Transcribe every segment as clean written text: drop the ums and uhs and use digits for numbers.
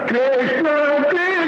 कृष्ण कृष्ण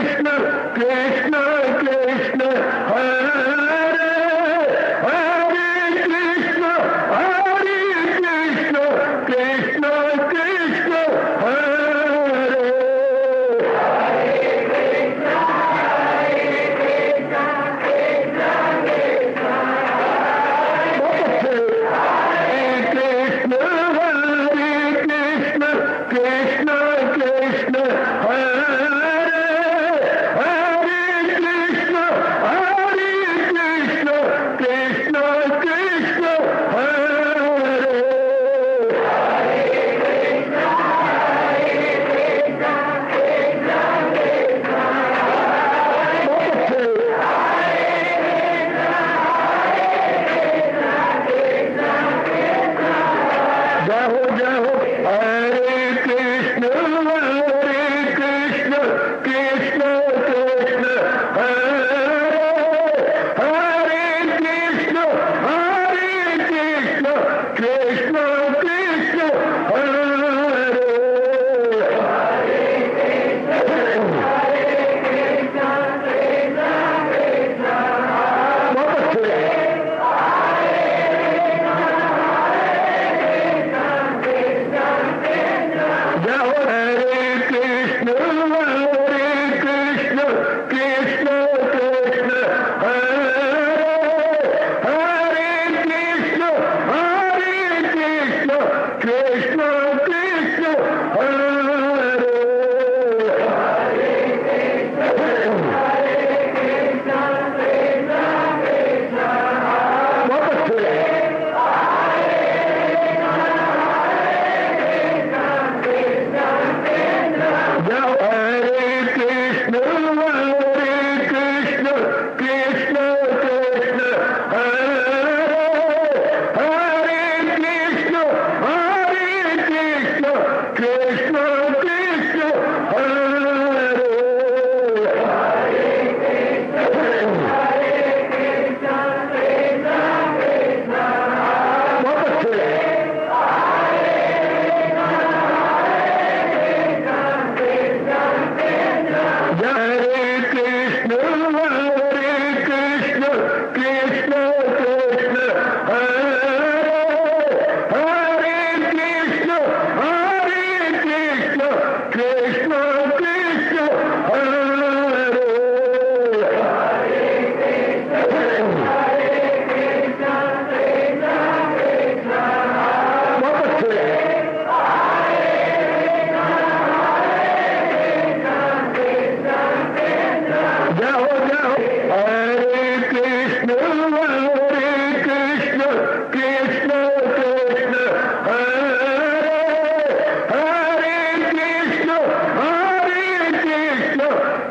हरे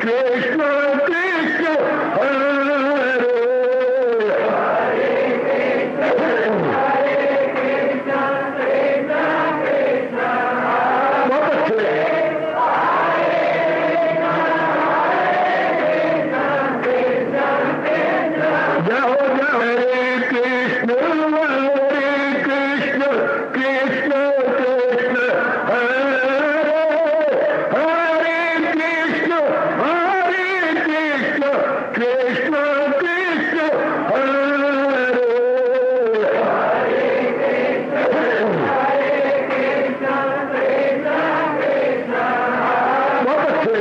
कृष्ण कृष्ण हरे बहुत अच्छे जाओ जाओ हरे कृष्ण कृष्ण कृष्ण कृष्ण हरे हरे कृष्ण कृष्ण कृष्ण हरे बहुत अच्छे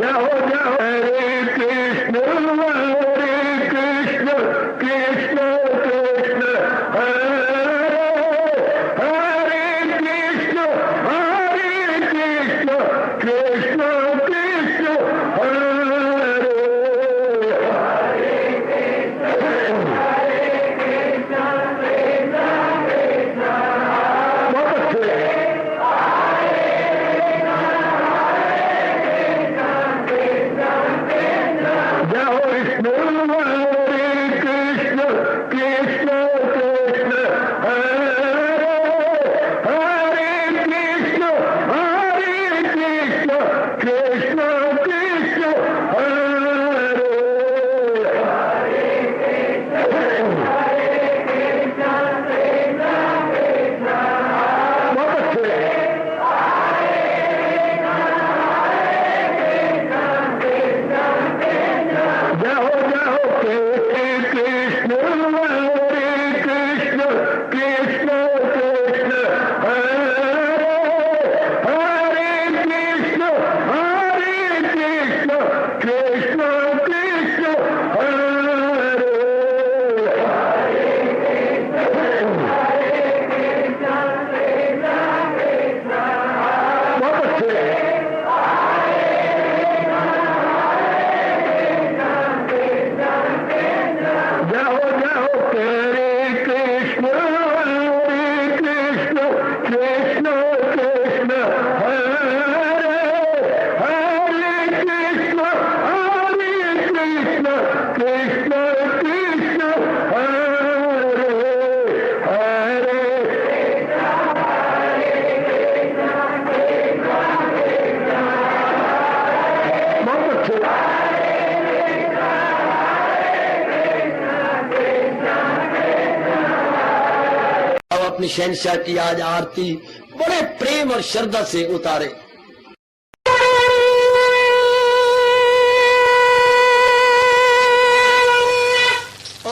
जाओ जाओ हरे कृष्ण कृष्ण कृष्ण कृष्ण हरे हरे कृष्ण कृष्ण कृष्ण हरे बहुत अच्छे जाओ विष्णु हरे कृष्ण कृष्ण कृष्ण हरे हरे कृष्ण कृष्ण कृष्ण हरे बहुत अच्छे जाओ जाओ कृष्ण हरे कृष्ण कृष्ण कृष्ण हरे हरे कृष्ण कृष्ण कृष्ण हरे बहुत अच्छे जाओ जाओ हरे कृष्ण कृष्ण कृष्ण हरे हरे कृष्ण कृष्ण हरे हरे बहुत अच्छे अब अपनी शहनशाह की आज आरती बड़े प्रेम और श्रद्धा से उतारे।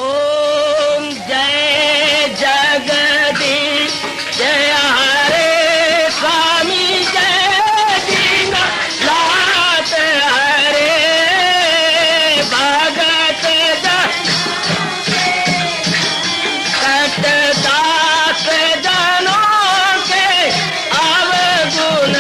ओम जय जगदीश जय हरे स्वामी जय दीना लात हरे भगत दास जनों के अवगुण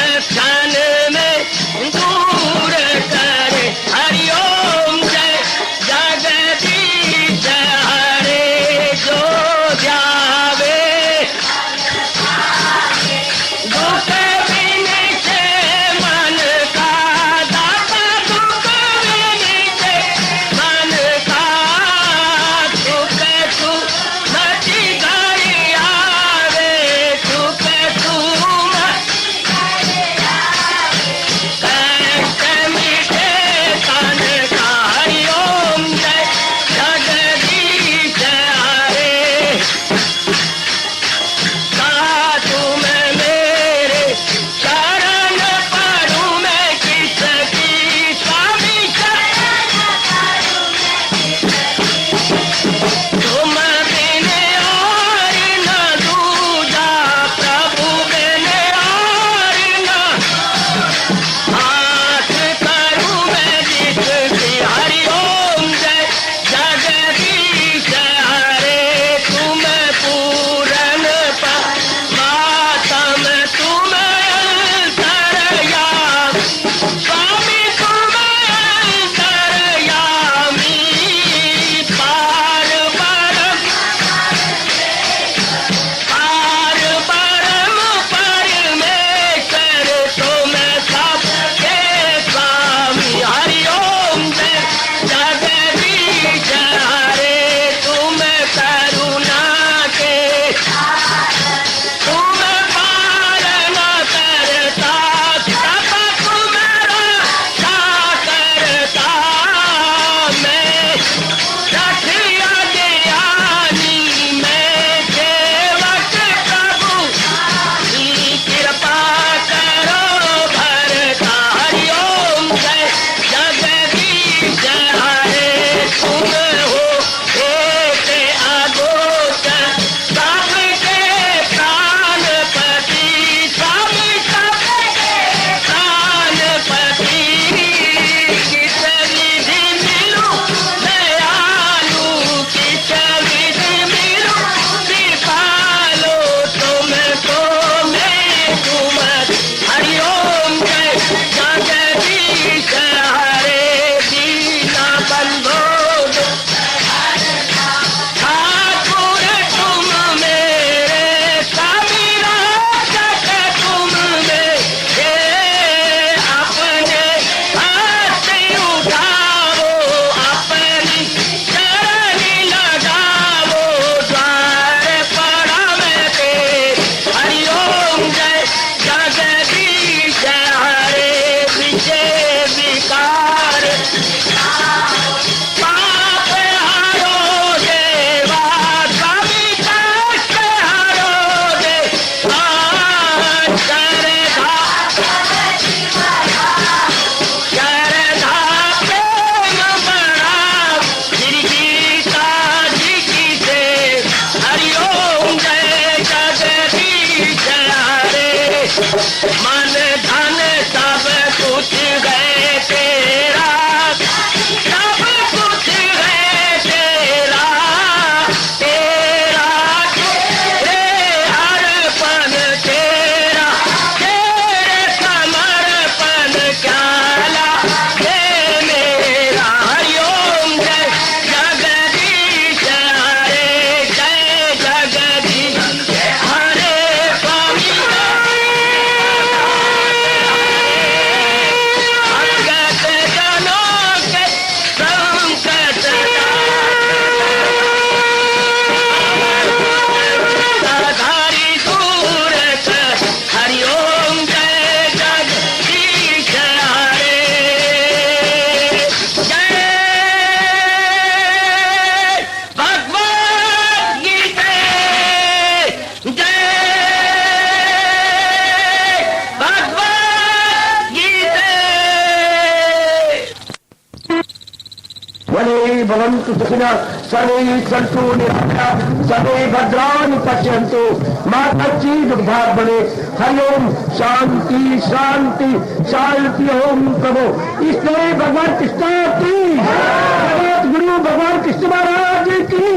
भवन्तु सुखिनः सर्वे सन्तु निरामयाः सर्वे भद्राणि पश्यन्तु मा कश्चित् दुर्भाग्यं भवेत्। हरि ओम शांति शांति शांति। ओम प्रभु इसलिए भगवान कृष्ण की जगत गुरु भगवान कृष्ण महाराज की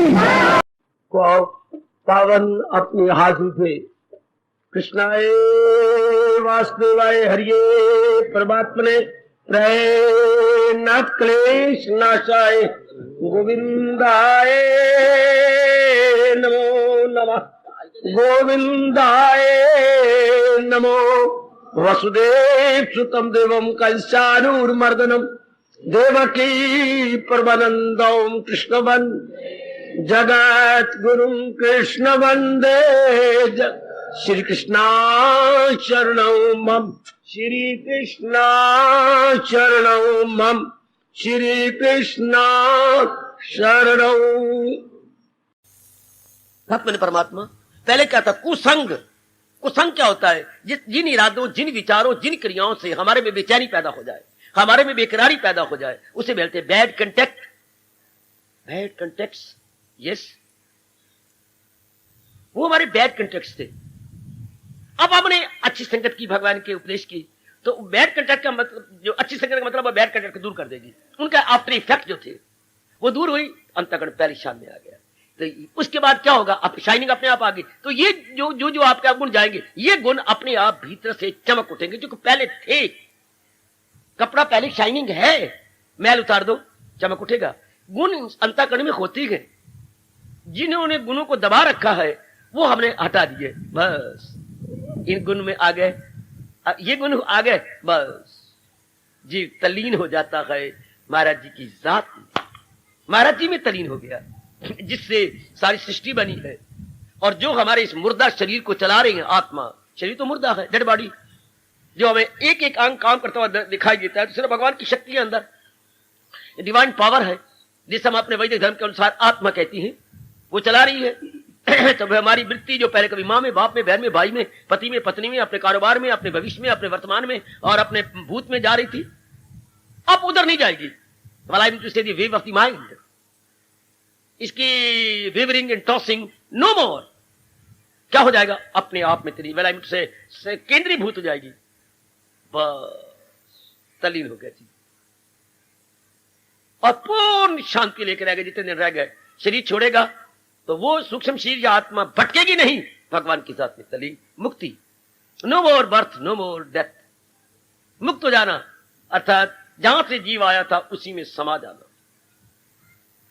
को पावन अपनी हाथों से कृष्णाय वासुदेवाय हरिये परमात्मने प्रणत क्लेश नाशाय गोविंदाय नमो नमः गोविंदाय नमो। वसुदेव सुतम देवम कंसानूरमर्दनम देवकी परमानंदम कृष्णवन जगत गुरु कृष्ण वंदे श्री कृष्णा शरणं मम श्री कृष्णा शरणं मम श्री कृष्णा शरणं। भक्त परमात्मा पहले क्या था? कुसंग। कुसंग क्या होता है? जिन इरादों, जिन विचारों, जिन क्रियाओं से हमारे में बेचैनी पैदा हो जाए, हमारे में बेकरारी पैदा हो जाए, उसे बोलते हैं bad contact. Bad contact, yes, वो हमारे बैड कंटेक्ट थे। अब हमने अच्छी संगत की, भगवान के उपदेश की, तो बैड कंटेक्ट का मतलब, जो अच्छी संगत का मतलब, वो बैड कंटेक्ट को दूर कर देगी। उनका आफ्टर इफेक्ट जो थे वो दूर हुई, अंतःकरण परेशान में आ गया। तो उसके बाद क्या होगा? अब शाइनिंग अपने आप आ गई। तो ये जो आपके आप गुण जाएंगे, ये गुण अपने आप भीतर से चमक उठेंगे, जो पहले थे। कपड़ा पहले शाइनिंग है, मैल उतार दो, चमक उठेगा। गुण अंतःकरण में होती है। जिन्होंने गुणों को दबा रखा है वो हमने हटा दिए, बस इन गुण में आ गए, ये गुण आ गए, बस जी तल्लीन हो जाता है महाराज जी की जात में। महाराज जी में तल्लीन हो गया, जिससे सारी सृष्टि बनी है। और जो हमारे इस मुर्दा शरीर को चला रही है, आत्मा, शरीर तो मुर्दा है, डेड बॉडी, जो हमें एक एक अंग काम करता हुआ दिखाई देता है, तो सिर्फ भगवान की शक्ति है अंदर, डिवाइन पावर है, जिसे हम अपने वैदिक धर्म के अनुसार आत्मा कहती हैं, वो चला रही है। तब हमारी वृत्ति जो पहले कभी माँ में, बाप में, बहन में, भाई में, पति में, पत्नी में, अपने कारोबार में, अपने भविष्य में, अपने वर्तमान में और अपने भूत में जा रही थी, अब उधर नहीं जाएगी। वे ऑफ द माइंड, इसकी वेवरिंग एंड टॉसिंग नो मोर। क्या हो जाएगा? अपने आप में तेरी से केंद्रीभूत हो जाएगी, बस तल्लीन हो गया जी, और पूर्ण शांति लेकर रह गए। जितने दिन रह गए, शरीर छोड़ेगा तो वो सूक्ष्म शरीर या आत्मा भटकेगी नहीं, भगवान के साथ में तल्लीन, मुक्ति। नो मोर बर्थ, नो मोर डेथ, मुक्त हो जाना, अर्थात जहां से जीव आया था उसी में समा जाना,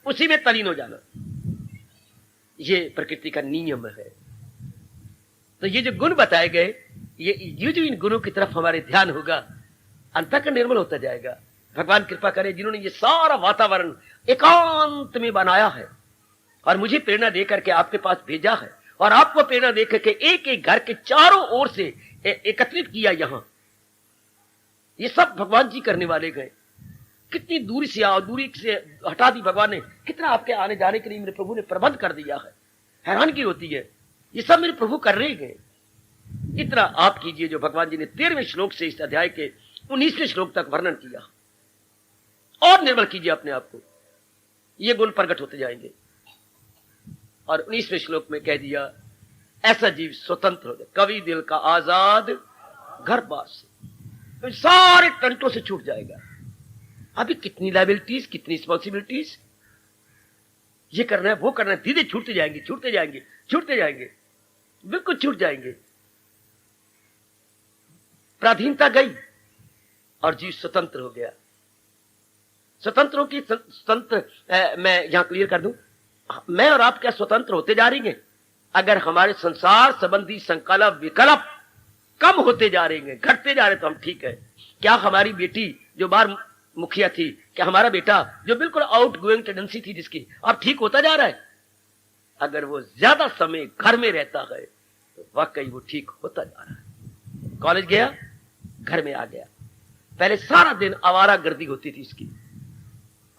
उसी में तल्लीन हो जाना। ये प्रकृति का नियम है। तो ये जो गुण बताए गए, ये जो इन गुणों की तरफ हमारे ध्यान होगा, अंतःकरण निर्मल होता जाएगा। भगवान कृपा करे, जिन्होंने ये सारा वातावरण एकांत में बनाया है और मुझे प्रेरणा देकर के आपके पास भेजा है, और आपको प्रेरणा देकर के एक एक घर के चारों ओर से एकत्रित किया, यहां ये सब भगवान जी करने वाले गए। कितनी दूरी से आओ, दूरी से हटा दी भगवान ने, कितना आपके आने जाने के लिए मेरे प्रभु ने प्रबंध कर दिया है। हैरानगी होती है, ये सब मेरे प्रभु कर रहे गए। इतना आप कीजिए जो भगवान जी ने 13वें श्लोक से इस अध्याय के 19वें श्लोक तक वर्णन किया, और निर्मल कीजिए अपने आप को, ये गुण प्रकट होते जाएंगे। और 19वें श्लोक में कह दिया, ऐसा जीव स्वतंत्र हो जाए, कवि दिल का आजाद घर बार से, तो सारे टंटों से छूट जाएगा। अभी कितनी लायबिलिटीज, कितनी रिस्पॉन्सिबिलिटीज, ये करना है, वो करना है, धीरे छूटते जाएंगे, छूटते जाएंगे, छूटते जाएंगे, बिल्कुल छूट जाएंगे। पराधीनता गई और जीव स्वतंत्र हो गया। स्वतंत्रों की स्वतंत्र, मैं यहां क्लियर कर दूं, मैं और आप क्या स्वतंत्र होते जा रही हैं? अगर हमारे संसार संबंधी संकल्प विकल्प कम होते जा रहे हैं, घटते जा रहे, तो हम ठीक है। क्या हमारी बेटी जो बार मुखिया थी, क्या हमारा बेटा जो बिल्कुल आउट गोइंग टेंडेंसी थी जिसकी, अब ठीक होता जा रहा है? अगर वो ज्यादा समय घर में रहता है तो वाकई वो ठीक होता जा रहा है। कॉलेज गया, घर में आ गया, पहले सारा दिन आवारा गर्दी होती थी इसकी,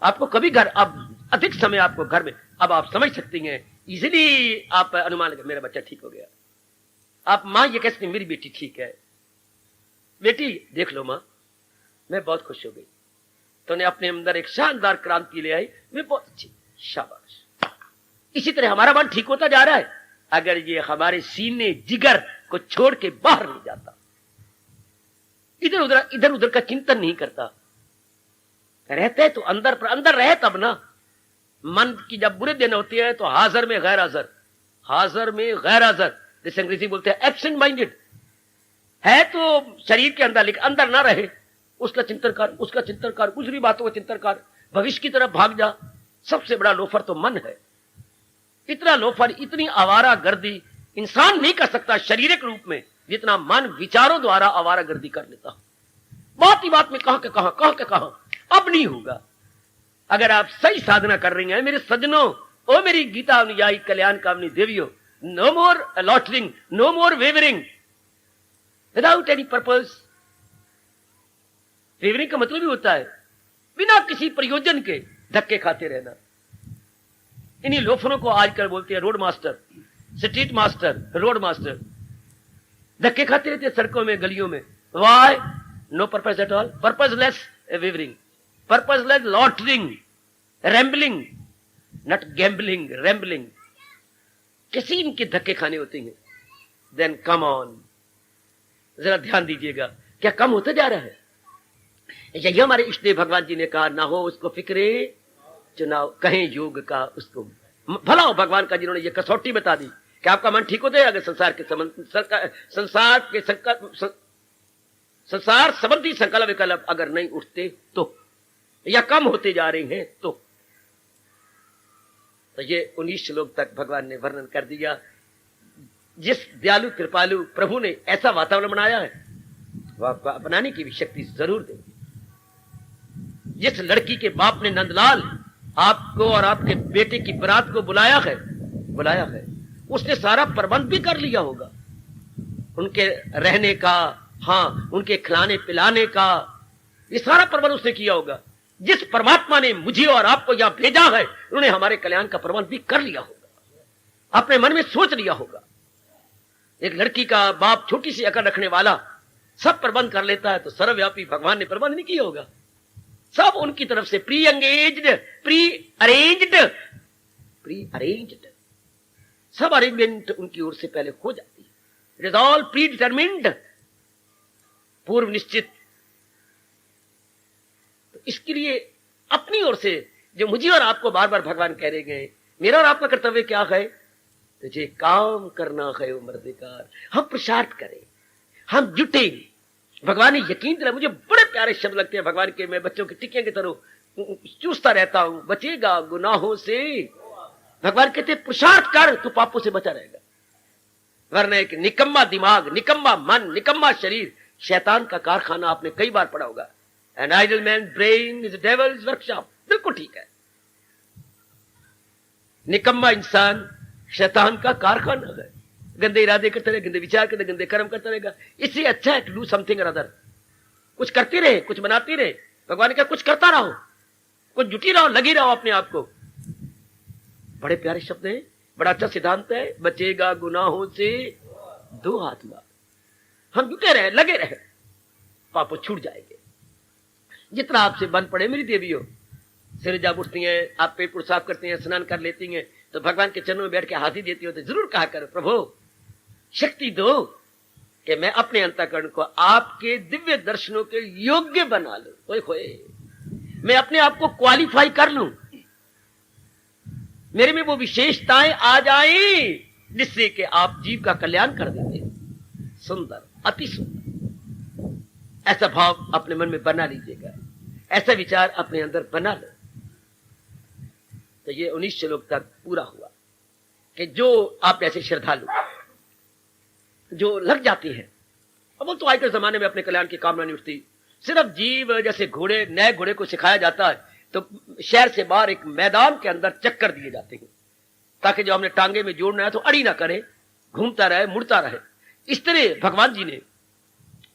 आपको कभी घर, अब अधिक समय आपको घर में, अब आप समझ सकती हैं इजीली, आप अनुमान लगा मेरा बच्चा ठीक हो गया। आप मां ये कह सकती मेरी बेटी ठीक है, बेटी देख लो मां, मैं बहुत खुश हो गई, तूने अपने अंदर एक शानदार क्रांति ले आई, वे बहुत अच्छी, शाबाश। इसी तरह हमारा मन ठीक होता जा रहा है अगर ये हमारे सीने जिगर को छोड़ के बाहर नहीं जाता, इधर उधर का चिंतन नहीं करता। रहते तो अंदर, पर अंदर रहे तब ना। मन की जब बुरे दिन होती है तो हाजिर में गैर हाजिर, हाजिर में गैर हाजिर, जैसे अंग्रेजी बोलते हैं एब्सेंट माइंडेड है, तो शरीर के अंदर, लेकिन अंदर ना रहे। उसका चिंतन कर, उसका चिंतन कर, गुजरी बातों का चिंतन कर, भविष्य की तरफ भाग जा। सबसे बड़ा लोफर तो मन है। इतना लोफर, इतनी आवारा गर्दी इंसान नहीं कर सकता शारीरिक रूप में जितना मन विचारों द्वारा आवारा गर्दी कर लेता। बात ही बात में कहां के कहां अब नहीं होगा। अगर आप सही साधना कर रही हैं मेरे सज्जनों, ओ मेरी गीता अनुयायी कल्याण कामनी देवियों, no more loitering, no more wavering without any purpose. Wavering का मतलब ही होता है बिना किसी प्रयोजन के धक्के खाते रहना। इन्हीं लोफरों को आजकल बोलते हैं road master, street master, road master. धक्के खाते रहते हैं सड़कों में, गलियों में। Why? No purpose at all, purposeless wavering, purposeless loitering, rambling, not gambling, rambling. किसी इनके धक्के खाने होते हैं। देन कम ऑन, जरा ध्यान दीजिएगा, क्या कम होता जा रहा है? यही हमारे इष्ट देव भगवान जी ने कहा, ना हो उसको फिक्रे चुनाव, कहें योग का उसको भला हो भगवान का, जिन्होंने ये कसौटी बता दी कि आपका मन ठीक होता है अगर संसार संबंधी संकल्प विकल्प अगर नहीं उठते तो, या कम होते जा रहे हैं तो ये 19 श्लोक तक भगवान ने वर्णन कर दिया। जिस दयालु कृपालु प्रभु ने ऐसा वातावरण बनाया है वह आपको अपनाने की भी शक्ति जरूर देगी। जिस लड़की के बाप ने नंदलाल आपको और आपके बेटे की बारात को बुलाया है, उसने सारा प्रबंध भी कर लिया होगा, उनके रहने का, हाँ, उनके खिलाने पिलाने का, ये सारा प्रबंध उसने किया होगा। जिस परमात्मा ने मुझे और आपको यहां भेजा है उन्होंने हमारे कल्याण का प्रबंध भी कर लिया होगा, अपने मन में सोच लिया होगा। एक लड़की का बाप छोटी सी अकड़ रखने वाला सब प्रबंध कर लेता है तो सर्वव्यापी भगवान ने प्रबंध नहीं किया होगा। सब उनकी तरफ से प्री अरेंज्ड, सब अरेंजमेंट उनकी ओर से पहले हो जाती है। It is all pre determined, पूर्व निश्चित। तो इसके लिए अपनी ओर से जो मुझे और आपको बार बार भगवान कह रहे गए, मेरा और आपका कर्तव्य क्या है? तुझे काम करना है उम्रदिकार, हम पुरुषार्थ करें, हम जुटे। भगवान ने यकीन दिलाया, मुझे बड़े प्यारे शब्द लगते हैं भगवान के, मैं बच्चों की टिक्कियों की तरह चूसता रहता हूं, बचेगा गुनाहों से। भगवान कहते हैं पुरुषार्थ कर, तू पापों से बचा रहेगा। वरना एक निकम्मा दिमाग, निकम्मा मन, निकम्मा शरीर शैतान का कारखाना, आपने कई बार पढ़ा होगा। An idle man brain is devil's workshop, बिल्कुल ठीक है। निकम्मा इंसान शैतान का कारखाना है, गंदे इरादे करते रहे, गंदे विचार करते, गंदे कर्म करता रहेगा। इससे अच्छा है टू डू समथिंग और अदर, कुछ करती रहे, कुछ बनाती रहे। भगवान ने कहा कुछ करता रहो, कुछ जुटी रहो, लगी रहो अपने आप को। बड़े प्यारे शब्द हैं, बड़ा अच्छा सिद्धांत है। बचेगा गुनाहों से दो हाथ मार, हम जुटे रहे, लगे रहे, पापों छूट जाएंगे। जितना आपसे बन पड़े मेरी देवियों, सिर जब उठती हैं, आप पेट पुट साफ करती हैं, स्नान कर लेती हैं, तो भगवान के चरणों में बैठ के हाथी देती हो तो जरूर कहा करो, प्रभु शक्ति दो कि मैं अपने अंतःकरण को आपके दिव्य दर्शनों के योग्य बना लूं। ओए होए, मैं अपने आप को क्वालिफाई कर लूं, मेरे में वो विशेषताएं आ जाए जिससे कि आप जीव का कल्याण कर देते हैं। सुंदर, अति सुंदर, ऐसा भाव अपने मन में बना लीजिएगा, ऐसा विचार अपने अंदर बना लो। तो ये 19 श्लोक तक पूरा हुआ कि जो आप ऐसे श्रद्धालु जो लग जाती है, अब वो तो आज के जमाने में अपने कल्याण की कामना नहीं उठती। सिर्फ जीव जैसे घोड़े, नए घोड़े को सिखाया जाता है तो शहर से बाहर एक मैदान के अंदर चक्कर दिए जाते हैं ताकि जो हमने टांगे में जोड़ना है तो अड़ी ना करे, घूमता रहे, मुड़ता रहे। इस तरह भगवान जी ने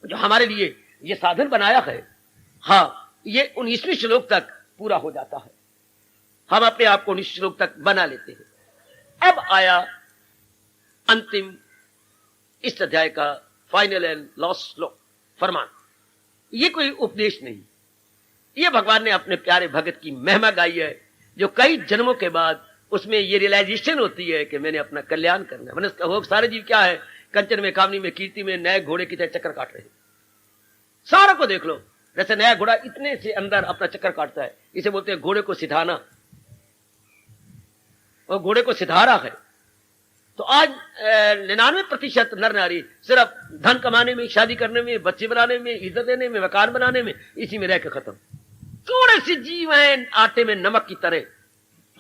जो हमारे लिए ये साधन बनाया है, हाँ, ये 19वें श्लोक तक पूरा हो जाता है। हम अपने आप को 19 श्लोक तक बना लेते हैं। अब आया अंतिम इस अध्याय का फाइनल एंड लास्ट श्लोक, फरमान। ये कोई उपदेश नहीं, ये भगवान ने अपने प्यारे भगत की महिमा गाई है, जो कई जन्मों के बाद उसमें ये रियलाइजेशन होती है कि मैंने अपना कल्याण करना है। मनुष्य वो सारे जीव क्या है, कंचन में, कामनी में, कीर्ति में नए घोड़े की तरह चक्कर काट रहे हैं। सारा को देख लो, जैसे नया घोड़ा इतने से अंदर अपना चक्कर काटता है, इसे बोलते हैं घोड़े को सिधाना। और घोड़े को सिधा रहा है। तो आज 99% नर नारी सिर्फ धन कमाने में, शादी करने में, बच्चे बनाने में, इज्जत देने में, मकान बनाने में, इसी में रह के खत्म। थोड़े से जीव हैं आटे में नमक की तरह,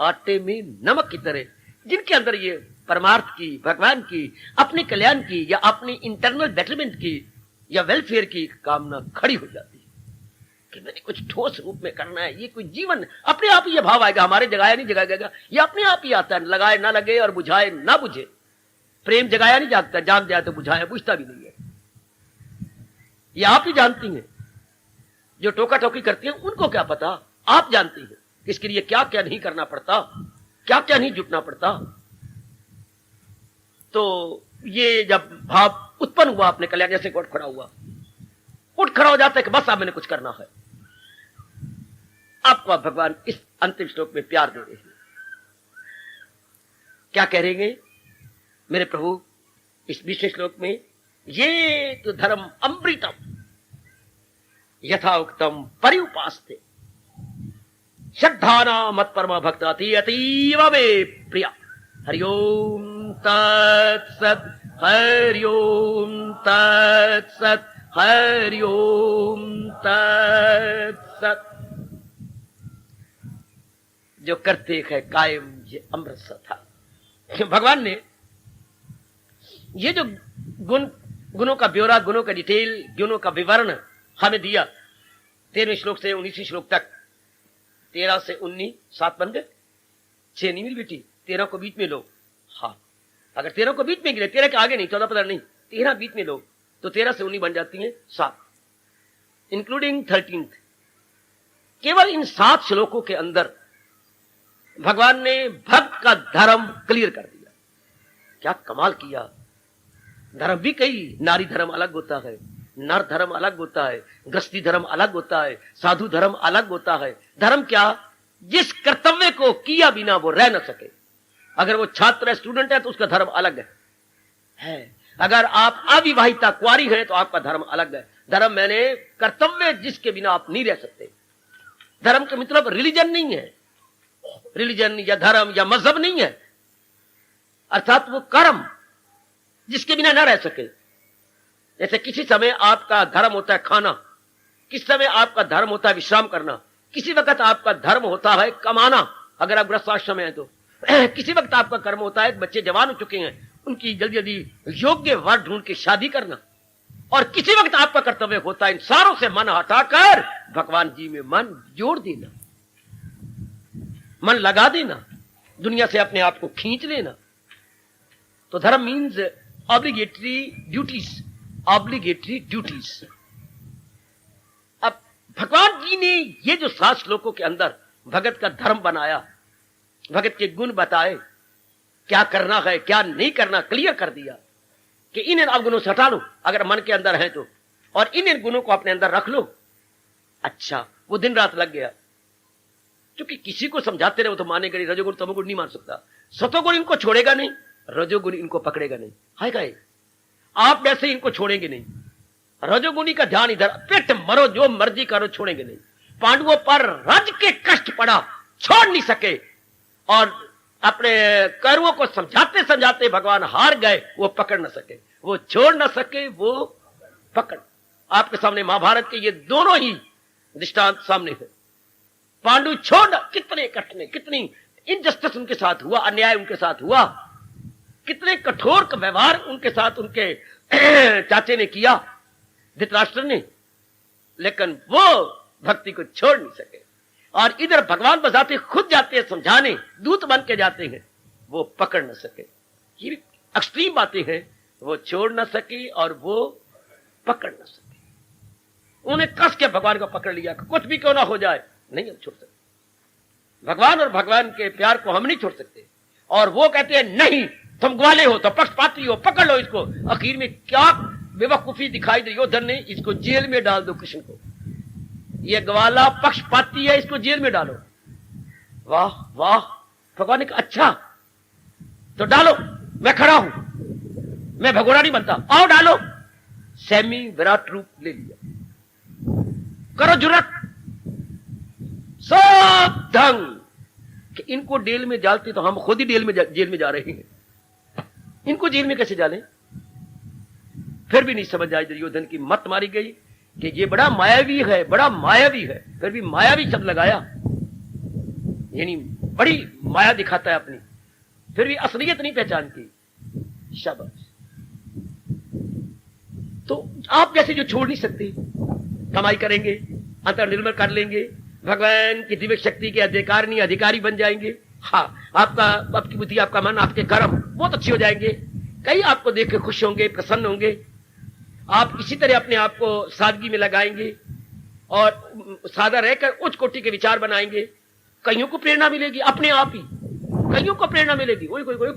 आटे में नमक की तरह, जिनके अंदर ये परमार्थ की, भगवान की, अपने कल्याण की या अपनी इंटरनल बेटरमेंट की या वेलफेयर की कामना खड़ी हो जाती है कि मैंने कुछ ठोस रूप में करना है। ये कोई जीवन अपने आप ही ये भाव आएगा, हमारे जगाया नहीं जगाएगा, ये अपने आप ही आता है। लगाए ना लगे और बुझाए ना बुझे। प्रेम जगाया नहीं जागता, जाग जाए तो बुझाया बुझता भी नहीं है। ये आप ही जानती हैं। जो टोका टोकी करती हैं उनको क्या पता, आप जानती हैं इसके लिए क्या क्या नहीं करना पड़ता, क्या क्या नहीं जुटना पड़ता। तो ये जब भाव उत्पन्न हुआ अपने कल्याण, जैसे उठ खड़ा हुआ, उठ खड़ा हो जाता है कि बस अब मैंने कुछ करना है। आपको भगवान इस अंतिम श्लोक में प्यार दे रहे हैं। क्या कह रहे मेरे प्रभु इस विशेष श्लोक में? ये तो धर्म अमृतम यथा उक्तम परिउपास्ते श्रद्धाना मत परमा भक्त अतीव मे प्रिया। हरिओम तत्सत, हरिओम तत्सत, हरिओम तत्सत। जो करते है कायम ये अमृत सा था। भगवान ने ये जो गुणों का ब्यौरा, गुणों का डिटेल, गुणों का विवरण हमें दिया 13वें श्लोक से 19वें श्लोक तक। 13 से 19 7 बन गए, 6 नहीं मिल बेटी, 13 को बीच में लो। हाँ, अगर 13 को बीच में गिरे, 13 के आगे नहीं, 14 15 नहीं, 13 बीच में लो तो 13 से 19 बन जाती है 7, इंक्लूडिंग 13th। केवल इन 7 श्लोकों के अंदर भगवान ने भक्त का धर्म क्लियर कर दिया। क्या कमाल किया। धर्म भी कई, नारी धर्म अलग होता है, नर धर्म अलग होता है, गृहस्थी धर्म अलग होता है, साधु धर्म अलग होता है। धर्म क्या? जिस कर्तव्य को किया बिना वो रह न सके। अगर वो छात्र है, स्टूडेंट है, तो उसका धर्म अलग है। अगर आप अविवाहिता कुंवारी हैं तो आपका धर्म अलग है। धर्म मैंने कर्तव्य जिसके बिना आप नहीं रह सकते। धर्म का मतलब रिलीजन नहीं है, रिलीजन या धर्म या मजहब नहीं है, अर्थात वो कर्म जिसके बिना ना रह सके। जैसे किसी समय आपका धर्म होता है खाना, किसी समय आपका धर्म होता है विश्राम करना, किसी वक्त आपका धर्म होता है कमाना, अगर आप गृहस्थाश्रम में हैं तो। किसी वक्त आपका कर्म होता है, बच्चे जवान हो चुके हैं, उनकी जल्दी जल्दी योग्य वर ढूंढ के शादी करना। और किसी वक्त आपका कर्तव्य होता है इन सारों से मन हटाकर भगवान जी में मन जोड़ देना, मन लगा देना, दुनिया से अपने आप को खींच लेना। तो धर्म means obligatory duties, obligatory duties. अब भगवान जी ने ये जो 7 श्लोकों के अंदर भगत का धर्म बनाया, भगत के गुण बताए, क्या करना है क्या नहीं करना क्लियर कर दिया कि इन अवगुणों से हटा लो अगर मन के अंदर है तो, और इन गुणों को अपने अंदर रख लो। अच्छा, वो दिन रात लग गया, क्योंकि किसी को समझाते रहे तो मानेगा नहीं। रजोगुण तमोगुण नहीं मान सकता, सतोगुण इनको छोड़ेगा नहीं, रजोगुण इनको पकड़ेगा नहीं। है क्या? आप वैसे इनको छोड़ेंगे नहीं। रजोगुणी का ध्यान इधर, पेट मरो जो मर्जी करो, छोड़ेंगे नहीं। पांडवों पर रज के कष्ट पड़ा, छोड़ नहीं सके, और अपने कौरवों को समझाते समझाते भगवान हार गए, वो पकड़ न सके, वो छोड़ न सके, वो पकड़। आपके सामने महाभारत के ये दोनों ही दृष्टांत सामने है। पांडु छोड़, कितने कठिन, कितनी इनजस्टिस उनके साथ हुआ, अन्याय उनके साथ हुआ, कितने कठोर का व्यवहार उनके साथ उनके चाचे ने किया, धृतराष्ट्र ने, लेकिन वो भक्ति को छोड़ नहीं सके। और इधर भगवान बजाते खुद जाते हैं समझाने, दूत बन के जाते हैं, वो पकड़ न सके। ये एक्सट्रीम बातें हैं, वो छोड़ न सके और वो पकड़ न सके। उन्हें कस के भगवान को पकड़ लिया, कुछ भी क्यों ना हो जाए, नहीं हम छोड़ सकते भगवान, और भगवान के प्यार को हम नहीं छोड़ सकते। और वो कहते हैं नहीं, तुम ग्वाले हो तो पक्षपाती हो, पकड़ लो इसको। आखिर में क्या बेवकूफी दिखाई दुर्योधन ने, इसको जेल में डाल दो कृष्ण को। ये ग्वाला पक्षपाती है, इसको जेल में डालो। वाह वाह, भगवान ने कहा अच्छा तो डालो, मैं खड़ा हूं, मैं भगोड़ा नहीं बनता, आओ डालो। सेमी विराट रूप ले लिया, करो जुर्रत, सब ढंग कि इनको जेल में डालते तो हम खुद ही जेल में जा रहे हैं, इनको जेल में कैसे डालें। फिर भी नहीं समझ आई, दुर्योधन की मत मारी गई कि ये बड़ा मायावी है, बड़ा मायावी है। फिर भी मायावी शब्द लगाया, यानी बड़ी माया दिखाता है अपनी, फिर भी असलियत नहीं पहचानती। शाबाश। तो आप जैसे जो छोड़ नहीं सकते, कमाई करेंगे, अंतर्निर्भर कर लेंगे, भगवान की दिव्य शक्ति के अधिकारी बन जाएंगे। हाँ, आपकी बुद्धि, आपका मन, आपके कर्म बहुत अच्छे हो जाएंगे। कई आपको देख के खुश होंगे, प्रसन्न होंगे। आप इसी तरह अपने आप को सादगी में लगाएंगे और सादा रहकर उच्च कोटि के विचार बनाएंगे। कईयों को प्रेरणा मिलेगी, अपने आप ही कईयों को प्रेरणा मिलेगी,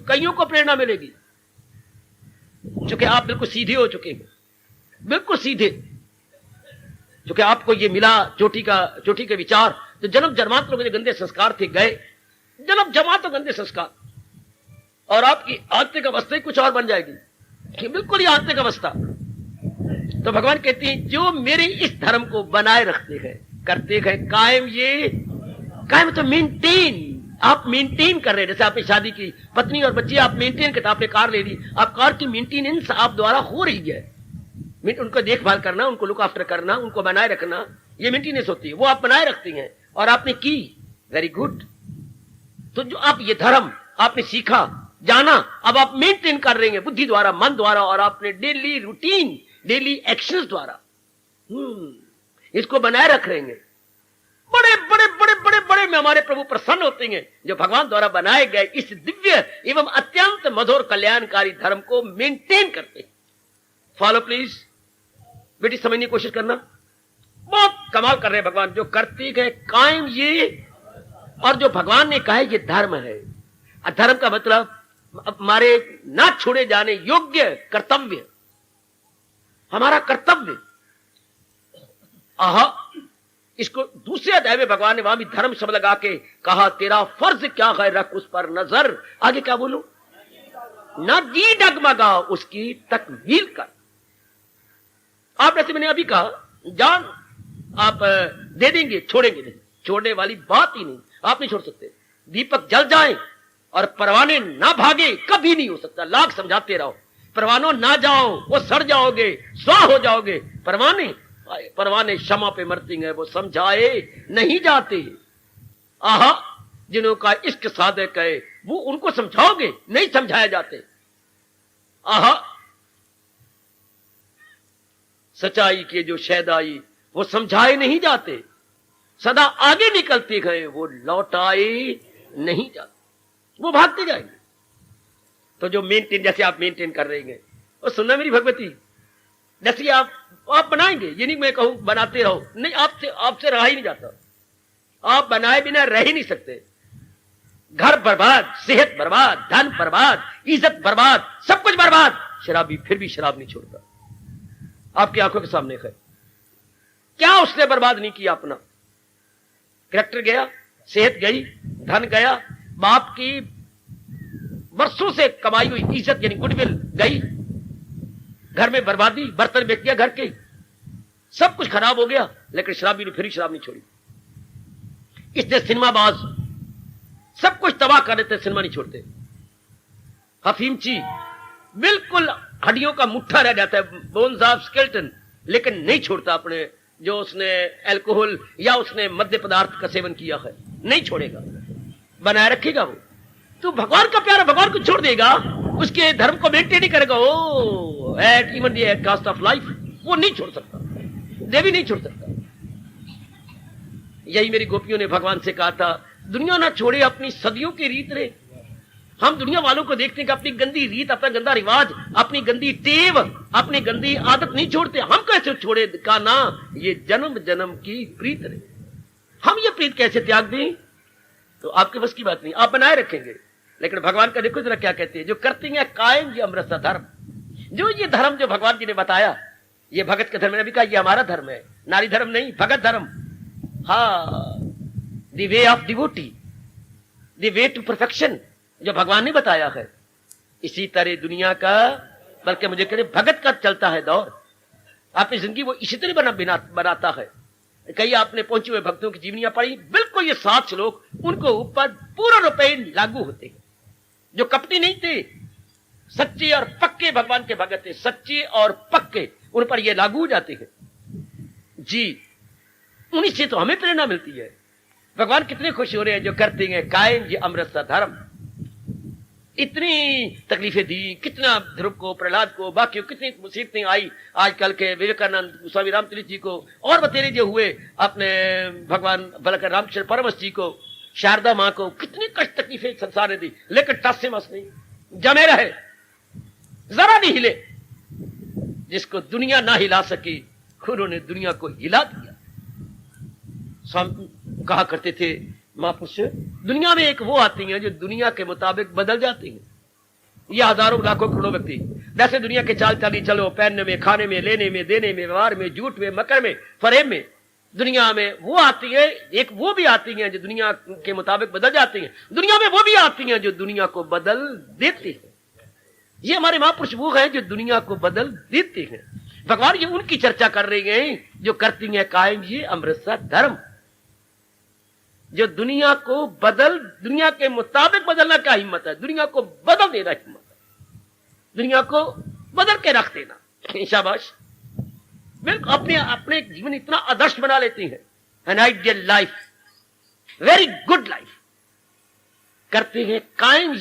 कईयों को प्रेरणा मिलेगी, क्योंकि आप बिल्कुल सीधे हो चुके हैं, बिल्कुल सीधे। क्योंकि आपको ये मिला चोटी के विचार, जो जन्म जन्मांतरों के गंदे संस्कार थे गए, जन्म जन्मांतरों गंदे संस्कार, और आपकी आंतरिक अवस्था ही कुछ और बन जाएगी, बिल्कुल ही आंतरिक अवस्था। तो भगवान कहते हैं जो मेरे इस धर्म को बनाए रखते हैं, करते हैं कायम, ये कायम तो मेंटेन, आप मेंटेन कर रहे हैं। जैसे आपने शादी की, पत्नी और बच्चे आप मेंटेन करते, आपने कार ले ली, आप कार की मेंटेनेंस आप द्वारा हो रही है। उनको देखभाल करना, उनको लुक आफ्टर करना, उनको बनाए रखना, ये मेंटेनेंस होती है, वो आप बनाए रखती हैं और आपने की, वेरी गुड। तो जो आप ये धर्म आपने सीखा, जाना, अब आप मेंटेन कर रहे हैं बुद्धि द्वारा, मन द्वारा, और आपने डेली रूटीन, डेली एक्शंस द्वारा इसको बनाए रख रहे हैं। बड़े बड़े बड़े बड़े बड़े में हमारे प्रभु प्रसन्न होते हैं जो भगवान द्वारा बनाए गए इस दिव्य एवं अत्यंत मधुर कल्याणकारी धर्म को मेंटेन करते हैं। फॉलो प्लीज, बेटी समझने की कोशिश करना। बहुत कमाल कर रहे हैं भगवान, जो करते गए कायम ये, और जो भगवान ने कहा ये धर्म है। धर्म का मतलब हमारे ना छोड़े जाने योग्य कर्तव्य, हमारा कर्तव्य। आहा, इसको दूसरे अध्याय में भगवान ने वहां भी धर्म शब्द लगा के कहा, तेरा फर्ज क्या है, रख उस पर नजर। आगे क्या बोलूं, ना जी डगमगा, उसकी तकमील कर। आप जैसे मैंने अभी कहा, जान आप दे देंगे, छोड़ेंगे नहीं, छोड़ने वाली बात ही नहीं, आप नहीं छोड़ सकते। दीपक जल जाए और परवाने ना भागे, कभी नहीं हो सकता। लाख समझाते रहो, परवानों ना जाओ, वो सड़ जाओगे, स्वाह हो जाओगे। परवाने क्षमा पे मरती हैं, वो समझाए नहीं जाते। आहा, जिन्हों का इश्क साधक है वो उनको समझाओगे, नहीं समझाए जाते। आहा, सच्चाई के जो शहदाई वो समझाए नहीं जाते, सदा आगे निकलते गए, वो लौटाए नहीं जाते, वो भागते जाएंगे। तो जो मेंटेन, जैसे आप मेंटेन कर रहे हैं, और सुनना मेरी भगवती, जैसे आप बनाएंगे, ये नहीं मैं कहूं बनाते रहो, नहीं, आपसे रहा ही नहीं जाता। आप बनाए बिना रह ही नहीं सकते। घर बर्बाद, सेहत बर्बाद, धन बर्बाद, इज्जत बर्बाद, सब कुछ बर्बाद, शराबी फिर भी शराब नहीं छोड़ता। आपकी आंखों के सामने है, क्या उसने बर्बाद नहीं किया अपना। कैरेक्टर गया, सेहत गई, धन गया, बाप की बरसों से कमाई हुई इज्जत यानी गुडविल गई, घर में बर्बादी, बर्तन बेच गया घर के, सब कुछ खराब हो गया, लेकिन शराबी ने फिर शराब नहीं छोड़ी। इसने सिनेमाबाज सब कुछ तबाह कर देते, सिनेमा नहीं छोड़ते। हफीमची बिल्कुल हड्डियों का मुट्ठा रह जाता है, बोन्स ऑफ स्केलेटन, लेकिन नहीं छोड़ता अपने, जो उसने अल्कोहल या उसने मद्य पदार्थ का सेवन किया है, नहीं छोड़ेगा, बनाए रखेगा वो। तो भगवान का प्यारा भगवान को छोड़ देगा, उसके धर्म को मेंटेन नहीं करेगा, oh at even the cost of life, वो नहीं छोड़ सकता, देवी नहीं छोड़ सकता। यही मेरी गोपियों ने भगवान से कहा था, दुनिया ना छोड़े अपनी सदियों की रीत रे। हम दुनिया वालों को देखते हैं कि अपनी गंदी रीत, अपना गंदा रिवाज, अपनी गंदी टेव, अपनी गंदी आदत नहीं छोड़ते। हम कैसे छोड़े का ना, ये जन्म जन्म की प्रीत रे, हम ये प्रीत कैसे त्याग दें। तो आपके बस की बात नहीं, आप बनाए रखेंगे। लेकिन भगवान का देखो जरा क्या कहते हैं, जो करते हैं कायम ये अमृत सा धर्म, जो ये धर्म जो भगवान जी ने बताया, ये भगत का धर्म। मैंने भी कहा ये हमारा धर्म है, नारी धर्म नहीं, भगत धर्म। हाँ, the way of devotee, the way to perfection, जो भगवान ने बताया है। इसी तरह दुनिया का, बल्कि मुझे कहते भगत का चलता है दौर। आपकी जिंदगी वो इसी तरह बनाता है। कई आपने पहुंचे हुए भक्तों की जीवनियां पढ़ी, बिल्कुल ये 7 श्लोक उनको ऊपर पूरा रुपए लागू होते हैं। जो कपटी नहीं थे, सच्चे और पक्के भगवान के भगत थे, सच्चे और पक्के, उन पर ये लागू हो जाते हैं जी। उन्हीं से तो हमें प्रेरणा मिलती है। भगवान कितने खुश हो रहे हैं जो करते हैं कायम ये अमृत सा धर्म। इतनी तकलीफें दी, कितना ध्रुव को, प्रहलाद को, बाकी कितनी मुसीबतें आई आजकल के विवेकानंद स्वामी रामतीर्थ जी को, और बतेरे जो हुए अपने भगवान बलकर रामकृष्ण परमहंस जी को, शारदा मां को, कितनी कष्ट तकलीफें संसार ने दी, लेकिन टस से मस नहीं, जमे रहे, जरा नहीं हिले। जिसको दुनिया ना हिला सकी, उन्होंने दुनिया को हिला दिया। स्वामी कहा करते थे महापुरुष, दुनिया में एक वो आती हैं जो दुनिया के मुताबिक बदल जाती हैं। ये हजारों लाखों करोड़ों व्यक्ति जैसे दुनिया के चाल चाली चलो, पहनने में, खाने में, लेने में, देने में, व्यवहार में, झूठ में, मकर में, फरेब में, दुनिया में वो आती है। एक वो भी आती हैं जो दुनिया के मुताबिक बदल जाती हैं। दुनिया में वो भी आती हैं जो दुनिया को बदल देती हैं। ये हमारे महापुरुष वो हैं जो दुनिया को बदल देते हैं। भगवान ये उनकी चर्चा कर रहे हैं जो करती हैं कायम ये अमृत सा धर्म, जो दुनिया को दुनिया के मुताबिक बदलना क्या हिम्मत है, दुनिया को बदल देना हिम्मत है, दुनिया को बदल के रख देना। शाबाश, बिल्कुल अपने जीवन इतना आदर्श बना लेती हैं। An ideal life, very good life करते हैं कायम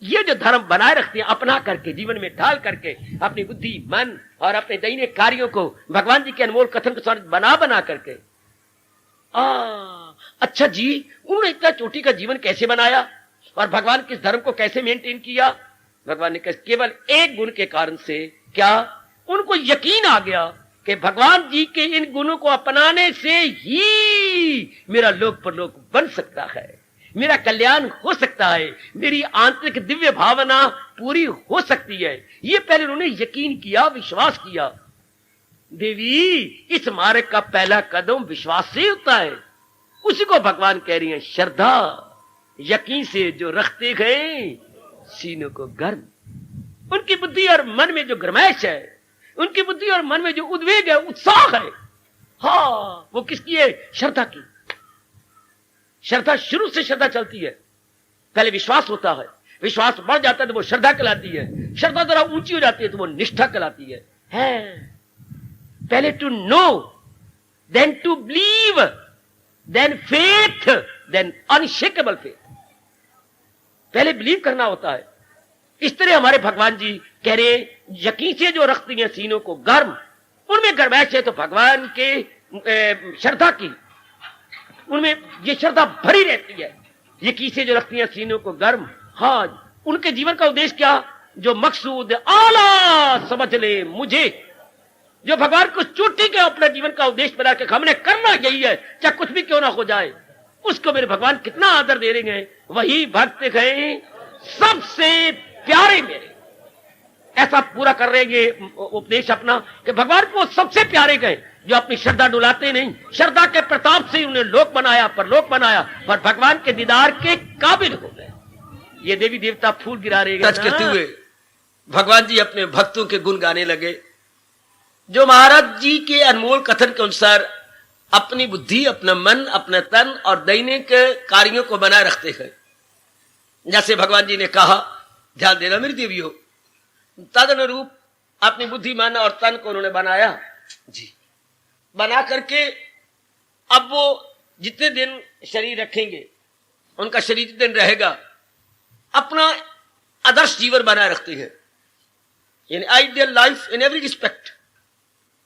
ये जो धर्म बनाए रखते हैं, अपना करके, जीवन में ढाल करके, अपनी बुद्धि, मन और अपने दैनिक कार्यों को भगवान जी के अनमोल कथन के साथ बना करके। अच्छा जी, उन्होंने इतना चोटी का जीवन कैसे बनाया और भगवान के धर्म को कैसे मेंटेन किया? भगवान ने कहा केवल एक गुण के कारण से। क्या? उनको यकीन आ गया कि भगवान जी के इन गुणों को अपनाने से ही मेरा लोक परलोक बन सकता है, मेरा कल्याण हो सकता है, मेरी आंतरिक दिव्य भावना पूरी हो सकती है। ये पहले उन्होंने यकीन किया, विश्वास किया। देवी, इस मार्ग का पहला कदम विश्वास से होता है। उसी को भगवान कह रही हैं, श्रद्धा यकीन से जो रखते गए सीनों को गर्म। उनकी बुद्धि और मन में जो गर्माइश है, उनकी बुद्धि और मन में जो उद्वेग है, उत्साह है, हाँ, वो किसकी है? श्रद्धा की। श्रद्धा, शुरू से श्रद्धा चलती है। पहले विश्वास होता है, विश्वास बढ़ जाता है तो वो श्रद्धा कहलाती है, श्रद्धा जरा ऊंची हो जाती है तो वो निष्ठा कहलाती है। पहले to know, then to believe, then faith, then unshakable faith. पहले बिलीव करना होता है। इस तरह हमारे भगवान जी कह रहे, यकीन से जो रखती हैं सीनों को गर्म, उनमें गर्मैश है तो भगवान के श्रद्धा की, उनमें ये श्रद्धा भरी रहती है। यकीन से जो रखती हैं सीनों को गर्म, हाँ, उनके जीवन का उद्देश्य क्या? जो मकसूद आला समझ ले मुझे, जो भगवान को चोटी के अपने जीवन का उद्देश्य बना के हमने करना यही है, चाहे कुछ भी क्यों ना हो जाए, उसको मेरे भगवान कितना आदर दे रहे हैं। वही भक्त गए सबसे प्यारे मेरे, ऐसा पूरा कर रहे हैं उपदेश अपना कि भगवान को सबसे प्यारे गए, जो अपनी श्रद्धा डुलाते नहीं, श्रद्धा के प्रताप से उन्हें लोक बनाया, परलोक बनाया, पर भगवान के दीदार के काबिल हो गए। ये देवी देवता फूल गिरा रहे हैं। कहते हुए भगवान जी अपने भक्तों के गुण गाने लगे, जो महाराज जी के अनमोल कथन के अनुसार अपनी बुद्धि, अपना मन, अपना तन और दैनिक कार्यों को बनाए रखते हैं। जैसे भगवान जी ने कहा, ध्यान देना मेरी देवियों, तदनुरूप अपनी बुद्धि, मन और तन को उन्होंने बनाया जी। बना करके अब वो जितने दिन शरीर रखेंगे, उनका शरीर जितने दिन रहेगा, अपना आदर्श जीवन बनाए रखते हैं। यानी ideal life in every respect,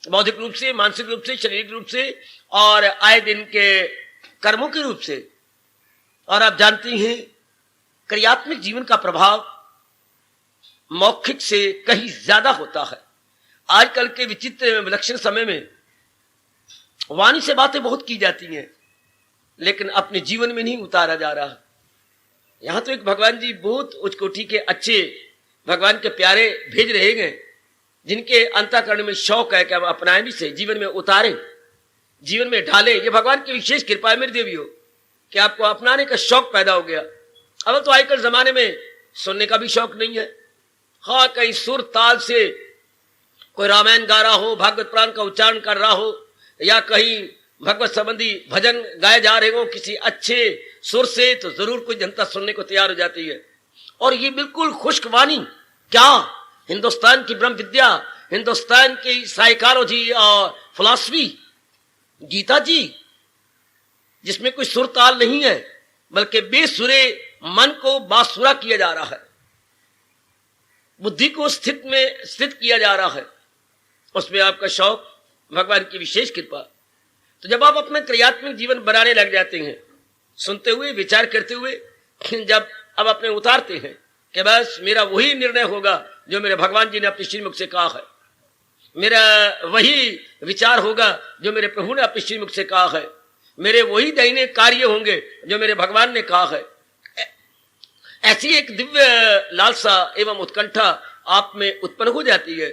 बौद्धिक रूप से, मानसिक रूप से, शारीरिक रूप से और आए दिन के कर्मों के रूप से। और आप जानती हैं क्रियात्मक जीवन का प्रभाव मौखिक से कहीं ज्यादा होता है। आजकल के विचित्र विलक्षण समय में वाणी से बातें बहुत की जाती हैं, लेकिन अपने जीवन में नहीं उतारा जा रहा। यहां तो एक भगवान जी बहुत उच्च कोटि के अच्छे भगवान के प्यारे भेज रहे हैं, जिनके अंतःकरण में शौक है कि हम अपनाएं भी से, जीवन में उतारें। जीवन में ढाले। ये भगवान की विशेष कृपा है मेरे देवियों कि आपको अपनाने का शौक पैदा हो गया। अब तो आजकल जमाने में सुनने का भी शौक नहीं है। हाँ, कहीं सुर ताल से कोई रामायण गा रहा हो, भागवत पुराण का उच्चारण कर रहा हो, या कहीं भगवत संबंधी भजन गाए जा रहे हो किसी अच्छे सुर से, तो जरूर कोई जनता सुनने को तैयार हो जाती है। और ये बिल्कुल खुश्क वाणी, क्या हिंदुस्तान की ब्रह्म विद्या, हिंदुस्तान की साइकोलॉजी और फिलॉसफी, गीता जी, जिसमें कोई सुर ताल नहीं है बल्कि बेसुरे मन को बासुरा किया जा रहा है, बुद्धि को स्थित किया जा रहा है, उसमें आपका शौक, भगवान की विशेष कृपा। तो जब आप अपना क्रियात्मक जीवन बनाने लग जाते हैं, सुनते हुए, विचार करते हुए, जब अब अपने उतारते हैं कि बस मेरा वही निर्णय होगा जो मेरे भगवान जी ने अपने श्रीमुख से कहा है, मेरा वही विचार होगा जो मेरे प्रभु ने अपने श्रीमुख से कहा है, मेरे वही दैनिक कार्य होंगे जो मेरे भगवान ने कहा है, ऐसी एक दिव्य लालसा एवं उत्कंठा आप में उत्पन्न हो जाती है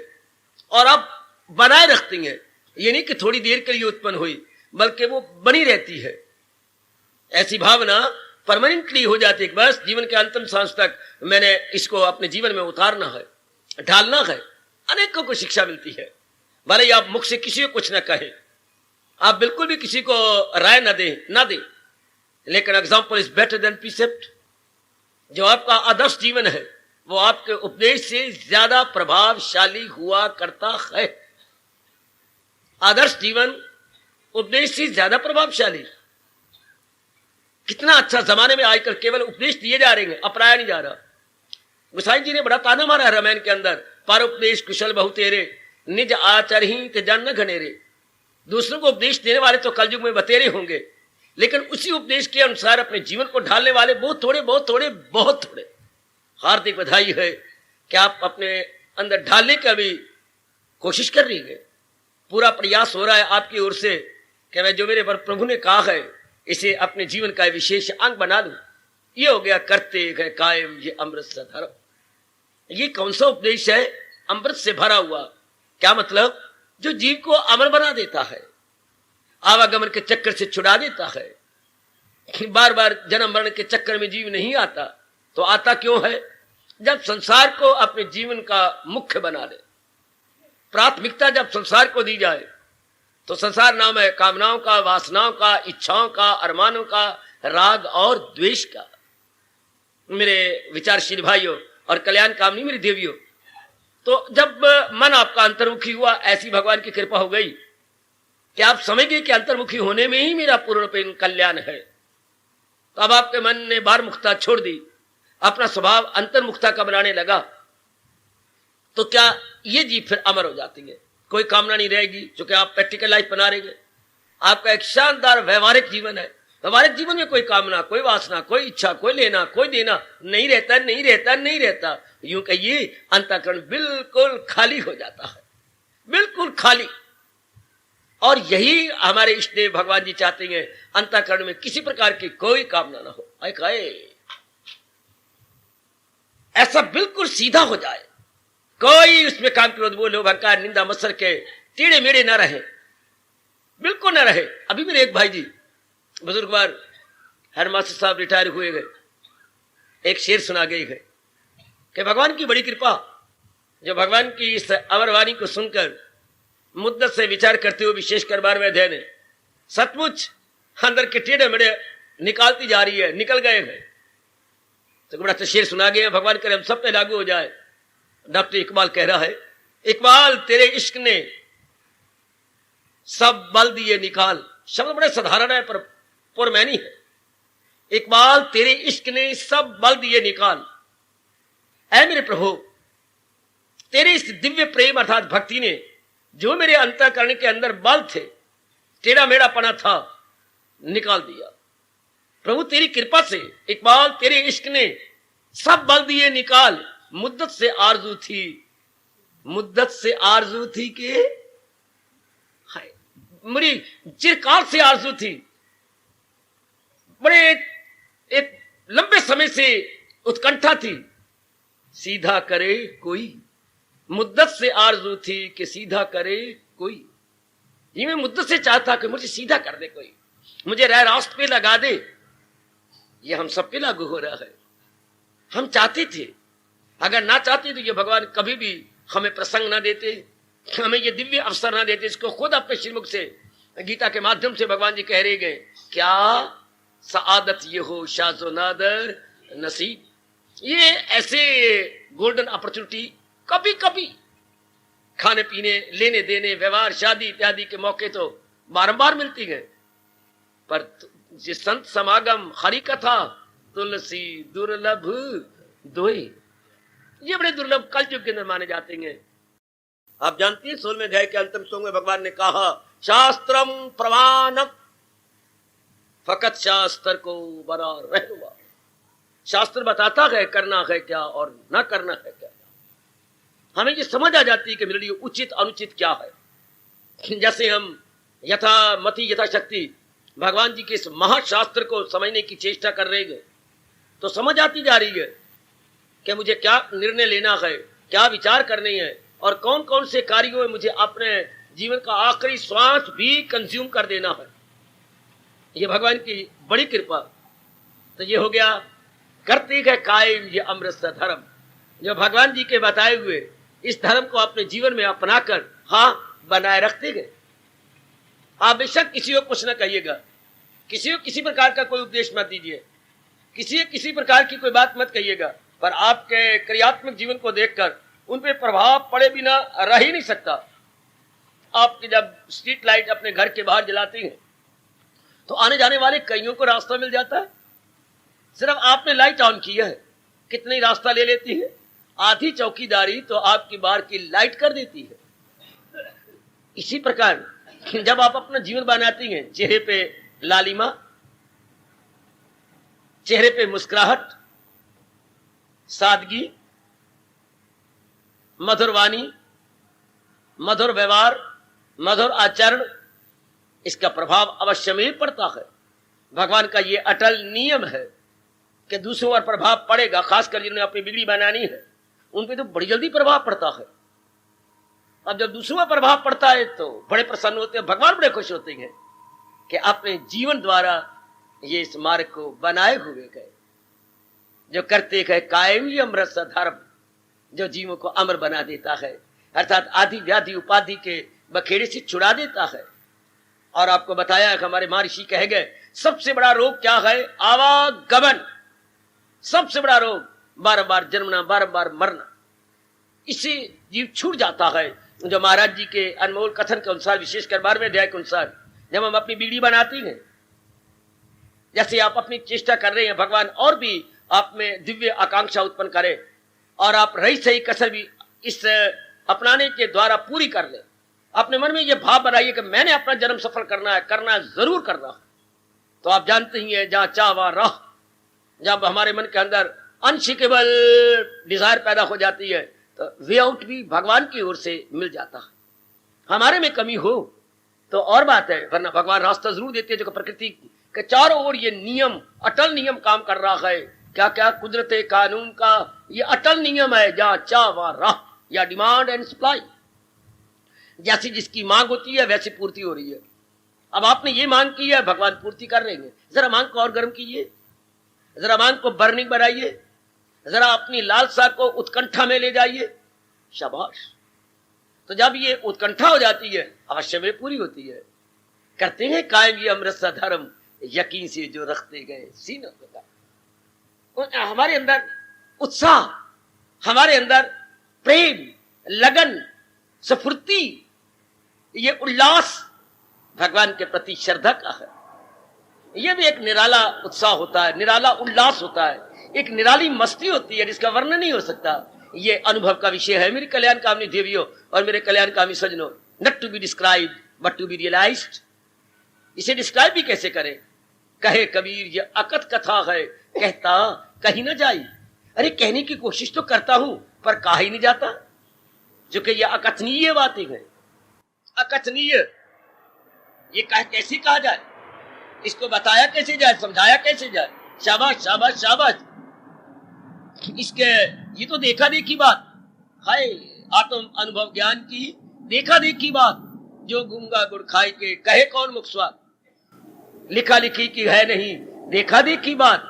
और आप बनाए रखती हैं। ये नहीं कि थोड़ी देर के लिए उत्पन्न हुई, बल्कि वो बनी रहती है। ऐसी भावना परमानेंटली हो जाती है। बस जीवन के अंतिम सांस तक मैंने इसको अपने जीवन में उतारना है, ढालना है। अनेकों को शिक्षा मिलती है, भले ही आप मुख से किसी को कुछ न कहें, आप बिल्कुल भी किसी को राय न दें, लेकिन example is better than precept. जो आपका आदर्श जीवन है वो आपके उपदेश से ज्यादा प्रभावशाली हुआ करता है। आदर्श जीवन उपदेश से ज्यादा प्रभावशाली। कितना अच्छा जमाने में आजकल केवल उपदेश दिए जा रहे हैं, अपनाया नहीं जा रहा। गोसाई जी ने बड़ा ताना मारा है रामायण के अंदर, पर उपदेश कुशल बहु तेरे, निज आचर ही ते जन न घनेरे। दूसरों को उपदेश देने वाले तो कलयुग में बतेरे होंगे, लेकिन उसी उपदेश के अनुसार अपने जीवन को ढालने वाले बहुत थोड़े, बहुत थोड़े, बहुत थोड़े। हार्दिक बधाई है कि आप अपने अंदर ढालने का भी कोशिश कर रही है। पूरा प्रयास हो रहा है आपकी ओर से कि मैं जो मेरे प्रभु ने कहा है इसे अपने जीवन का विशेष अंग बना लूं। ये हो गया करते गए कायम ये अमृत से धर्म। ये कौन सा उपदेश है? अमृत से भरा हुआ। क्या मतलब? जो जीव को अमर बना देता है, आवागमन के चक्कर से छुड़ा देता है। बार बार जन्म मरण के चक्कर में जीव नहीं आता, तो आता क्यों है? जब संसार को अपने जीवन का मुख्य बना ले, प्राथमिकता जब संसार को दी जाए, तो संसार नाम है कामनाओं का, वासनाओं का, इच्छाओं का, अरमानों का, राग और द्वेष का। मेरे विचारशील भाइयों और कल्याण कामनी मेरी देवियों, तो जब मन आपका अंतर्मुखी हुआ, ऐसी भगवान की कृपा हो गई कि आप समझ गए कि अंतर्मुखी होने में ही मेरा पूर्ण कल्याण है। तो अब आपके मन ने बाहरमुखता छोड़ दी, अपना स्वभाव अंतर्मुखता का बनाने लगा, तो क्या ये जीव फिर अमर हो जाती है। कोई कामना नहीं रहेगी, क्योंकि आप प्रैक्टिकल लाइफ बना रहे हैं। आपका एक शानदार व्यवहारिक जीवन है। व्यवहारिक जीवन में कोई कामना, कोई वासना, कोई इच्छा, कोई लेना, कोई देना नहीं रहता, नहीं रहता, नहीं रहता। यूं कहिए अंतःकरण बिल्कुल खाली हो जाता है, बिल्कुल खाली। और यही हमारे इष्ट देव भगवान जी चाहते हैं, अंतःकरण में किसी प्रकार की कोई कामना ना हो। ऐसा बिल्कुल सीधा हो जाए, कोई उसमें काम क्रोध बोल अहंकार निंदा मत्सर के टेढ़े मेढ़े ना रहे, बिल्कुल ना रहे। अभी मेरे एक भाई जी बुजुर्गवार हेडमास्टर साहब रिटायर हुए गए, एक शेर सुना गई है कि भगवान की बड़ी कृपा, जो भगवान की इस अमरवाणी को सुनकर मुद्दत से विचार करते हुए विशेषकर 12वें अध्याय ने सचमुच अंदर के टेढ़े मेढ़े निकालती जा रही है, निकल गए हैं। तो बड़ा अच्छा शेर सुना गया, भगवान करे हम सब पे लागू हो जाए। डॉक्टर इकबाल कह रहा है, इकबाल तेरे इश्क ने सब बल दिए निकाल। शब्द बड़े साधारण है पर पुरमैनी है। इकबाल तेरे इश्क ने सब बल दिए निकाल। ऐ मेरे प्रभु, तेरे इस दिव्य प्रेम अर्थात भक्ति ने जो मेरे अंतःकरण के अंदर बल थे, टेढ़ा मेढ़ा पना था, निकाल दिया। प्रभु तेरी कृपा से इकबाल तेरे इश्क ने सब बल दिए निकाल। मुद्दत से आरजू थी, मुद्दत से आरजू थी कि मेरी चिरकाल से आरजू थी, बड़े एक लंबे समय से उत्कंठा थी, सीधा करे कोई। मुद्दत से आरजू थी कि सीधा करे कोई। ये मैं मुद्दत से चाहता कि मुझे सीधा कर दे कोई, मुझे राह रास्त पे लगा दे। ये हम सब पे लागू हो रहा है। हम चाहते थे, अगर ना चाहते तो ये भगवान कभी भी हमें प्रसंग ना देते, हमें ये दिव्य अवसर ना देते। इसको खुद अपने श्रीमुख से गीता के माध्यम से भगवान जी कह रहे गए, क्या सआदत ये हो शाजो नादर नसीब। ये ऐसे गोल्डन अपॉर्चुनिटी कभी कभी खाने पीने, लेने देने, व्यवहार, शादी इत्यादि के मौके तो बारंबार मिलती है, पर जिस संत समागम, हरि कथा, तुलसी दुर्लभ दोए, ये बड़े दुर्लभ कल युग के अंदर माने जाते हैं। आप जानती हैं 16वें अध्याय के अंतिम श्लोक में भगवान ने कहा, शास्त्रम प्रमाणम, फकत शास्त्र को बरा रहनुमा। शास्त्र बताता है करना है क्या और ना करना है क्या। हमें ये समझ आ जाती है कि मेरे लिए उचित अनुचित क्या है। जैसे हम यथा मति यथा शक्ति भगवान जी के इस महाशास्त्र को समझने की चेष्टा कर रहे हैं, तो समझ आती जा रही है कि मुझे क्या निर्णय लेना है, क्या विचार करने हैं, और कौन कौन से कार्यों में मुझे अपने जीवन का आखिरी श्वास भी कंज्यूम कर देना है। ये भगवान की बड़ी कृपा। तो ये हो गया करते है कायम ये अमृत सा धर्म, जो भगवान जी के बताए हुए इस धर्म को अपने जीवन में अपनाकर बनाए रखते गए। आप बेशक किसी को कुछ न कहिएगा, किसी को किसी प्रकार का कोई उपदेश मत दीजिए, किसी प्रकार की कोई बात मत कहिएगा, पर आपके क्रियात्मक जीवन को देखकर उन पे प्रभाव पड़े बिना रह ही नहीं सकता। आपकी जब स्ट्रीट लाइट अपने घर के बाहर जलाती हैं तो आने जाने वाले कईयों को रास्ता मिल जाता है। सिर्फ आपने लाइट ऑन की है, कितने रास्ता ले लेती है। आधी चौकीदारी तो आपकी बाहर की लाइट कर देती है। इसी प्रकार जब आप अपना जीवन बनाती हैं, चेहरे पे लालिमा, चेहरे पे मुस्कुराहट, सादगी, मधुर वाणी, मधुर व्यवहार, मधुर आचरण, इसका प्रभाव अवश्य में पड़ता है। भगवान का ये अटल नियम है कि दूसरों पर प्रभाव पड़ेगा, खासकर जिन्होंने अपनी बिगड़ी बनानी है उन पे तो बड़ी जल्दी प्रभाव पड़ता है। अब जब दूसरों पर प्रभाव पड़ता है तो बड़े प्रसन्न होते हैं, भगवान बड़े खुश होते हैं कि अपने जीवन द्वारा ये इस मार्ग को बनाए हुए गए, जो करते गए कायम ही अमृत सा धर्म, जो जीवों को अमर बना देता है, अर्थात आदि व्याधि उपाधि के बखेड़े से छुड़ा देता है। और आपको बताया कि हमारे महर्षि कह गए, सबसे बड़ा रोग क्या है? आवागमन। सबसे बड़ा रोग बार-बार जन्मना, बार-बार मरना। इससे जीव छूट जाता है। जो महाराज जी के अनमोल कथन के अनुसार, विशेषकर 12वें अध्याय के अनुसार, जब हम अपनी बीड़ी बनाती हैं, जैसे आप अपनी चेष्टा कर रहे हैं, भगवान और भी आप में दिव्य आकांक्षा उत्पन्न करे और आप रही सही कसर भी इस अपनाने के द्वारा पूरी कर ले। अपने मन में यह भाव बनाइए कि मैंने अपना जन्म सफल करना है, करना जरूर करना है। तो आप जानते ही हैं, जहां चाह वहां राह। जब हमारे मन के अंदर अनशिकेबल डिजायर पैदा हो जाती है तो वे आउट भी भगवान की ओर से मिल जाता है। हमारे में कमी हो तो और बात है, वरना भगवान रास्ता जरूर देते हैं। जो प्रकृति के चारों ओर ये नियम, अटल नियम काम कर रहा है। क्या क्या कुदरत कानून का ये अटल नियम है, जहां चाह वहां राह, या डिमांड एंड सप्लाई। जैसी जिसकी मांग होती है वैसी पूर्ति हो रही है। अब आपने ये मांग की है, भगवान पूर्ति कर रहे हैं। जरा मांग को और गर्म कीजिए, जरा मांग को बर्निंग बनाइए, जरा अपनी लालसा को उत्कंठा में ले जाइए। शाबाश। तो जब ये उत्कंठा हो जाती है, अवश्य में पूरी होती है। करते हैं कायम ये अमृत सा धर्म, यकीन से जो रखते गए सीनों का। हमारे अंदर उत्साह, हमारे अंदर प्रेम, लगन, स्फूर्ति, ये उल्लास भगवान के प्रति श्रद्धा का है। यह भी एक निराला उत्साह होता है, निराला उल्लास होता है, एक निराली मस्ती होती है जिसका वर्णन नहीं हो सकता। ये अनुभव का विषय है मेरी कल्याणकामी देवियों और मेरे कल्याणकामी सज्जनों। Not to be describe but to be realised. इसे डिस्क्राइब भी कैसे करें? कहे कबीर ये अकथ कथा है, कहता कहीं ना जाई। अरे कहने की कोशिश तो करता हूं पर कहा ही नहीं जाता, जो कि ये अकथनीय बातें हैं। अकथनीय ये कैसे कहा जाए, इसको बताया कैसे जाए, समझाया कैसे जाए? शाबाश शाबाश शाबाश। इसके ये तो देखा देखी बात है, आत्म अनुभव ज्ञान की देखा देखी बात। जो गूंगा गुड़ खाई के कहे कौन मुख स्वाद। लिखा लिखी की है नहीं देखा देखी बात,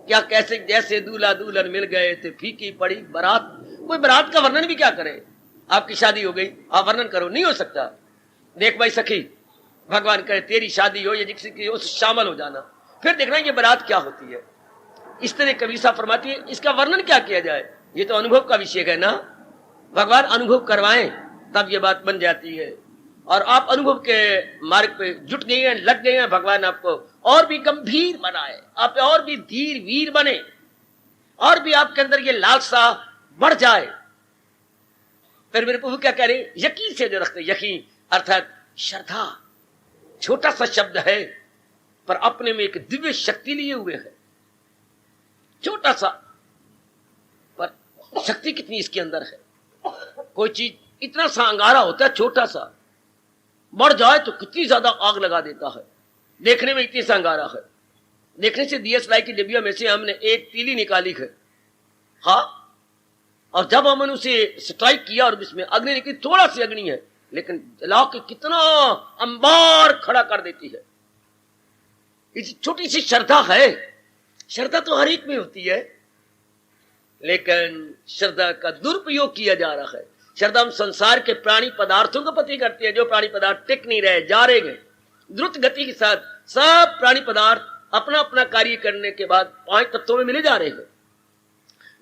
क्या कैसे जैसे दूल्हा दुल्हन मिल गए थे फीकी पड़ी बारात। कोई बारात का वर्णन भी क्या करे, आपकी शादी हो गई आप वर्णन करो, नहीं हो सकता। देख भाई सखी, भगवान कहे तेरी शादी हो या जिसकी हो शामिल हो जाना, फिर देखना ये बारात क्या होती है। इस तरह कवि साहब फरमाती है, इसका वर्णन क्या किया जाए, ये तो अनुभव का विषय है ना। भगवान अनुभव करवाएं तब ये बात बन जाती है। और आप अनुभव के मार्ग पे जुट गए हैं, लग गए हैं, भगवान आपको और भी गंभीर बनाए, आप और भी धीर वीर बने, और भी आपके अंदर ये लालसा बढ़ जाए। फिर मेरे प्रभु क्या कह रहे, यकीन से जो रखते, यकीन अर्थात श्रद्धा, छोटा सा शब्द है पर अपने में एक दिव्य शक्ति लिए हुए है। छोटा सा पर शक्ति कितनी इसके अंदर है। कोई चीज इतना सा अंगारा होता है, छोटा सा बढ़ जाए तो कितनी ज्यादा आग लगा देता है। देखने में इतनी सा अंगारा है, देखने से डीएसएलआर की डिबिया में से हमने एक तीली निकाली है, हाँ, और जब हमने उसे स्ट्राइक किया और इसमें अग्नि निकली, थोड़ा सी अग्नि है लेकिन जला के कितना अंबार खड़ा कर देती है। इस छोटी सी श्रद्धा है। श्रद्धा तो हर एक में होती है, लेकिन श्रद्धा का दुरुपयोग किया जा रहा है। श्रद्धा हम संसार के प्राणी पदार्थों को पति करते हैं, जो प्राणी पदार्थ टिक नहीं रहे, जा रहे हैं द्रुत गति के साथ। सब प्राणी पदार्थ अपना अपना कार्य करने के बाद 5 तत्वों में मिले जा रहे हैं,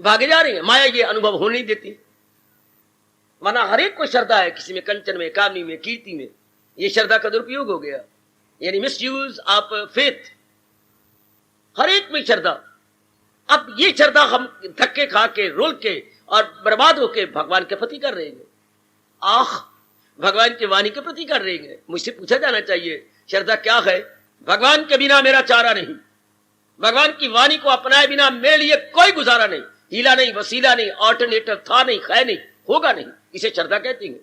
भागे जा रहे हैं। माया ये अनुभव होने नहीं देती, माना हर एक को श्रद्धा है, किसी में कंचन में, कामनी में, कीर्ति में। ये श्रद्धा का दुरुपयोग हो गया, यानी मिस यूज ऑफ फेथ। हर एक में श्रद्धा। अब ये श्रद्धा हम धक्के खा के, रोल के और बर्बाद होके भगवान के प्रति कर रहे हैं। आह, भगवान की वाणी के प्रति कर रहे हैं। मुझसे पूछा जाना चाहिए श्रद्धा क्या है। भगवान के बिना मेरा चारा नहीं, भगवान की वाणी को अपनाए बिना मेरे लिए कोई गुजारा नहीं, हीला नहीं, वसीला नहीं, ऑल्टरनेटिव था नहीं, है नहीं, होगा नहीं। इसे श्रद्धा कहती है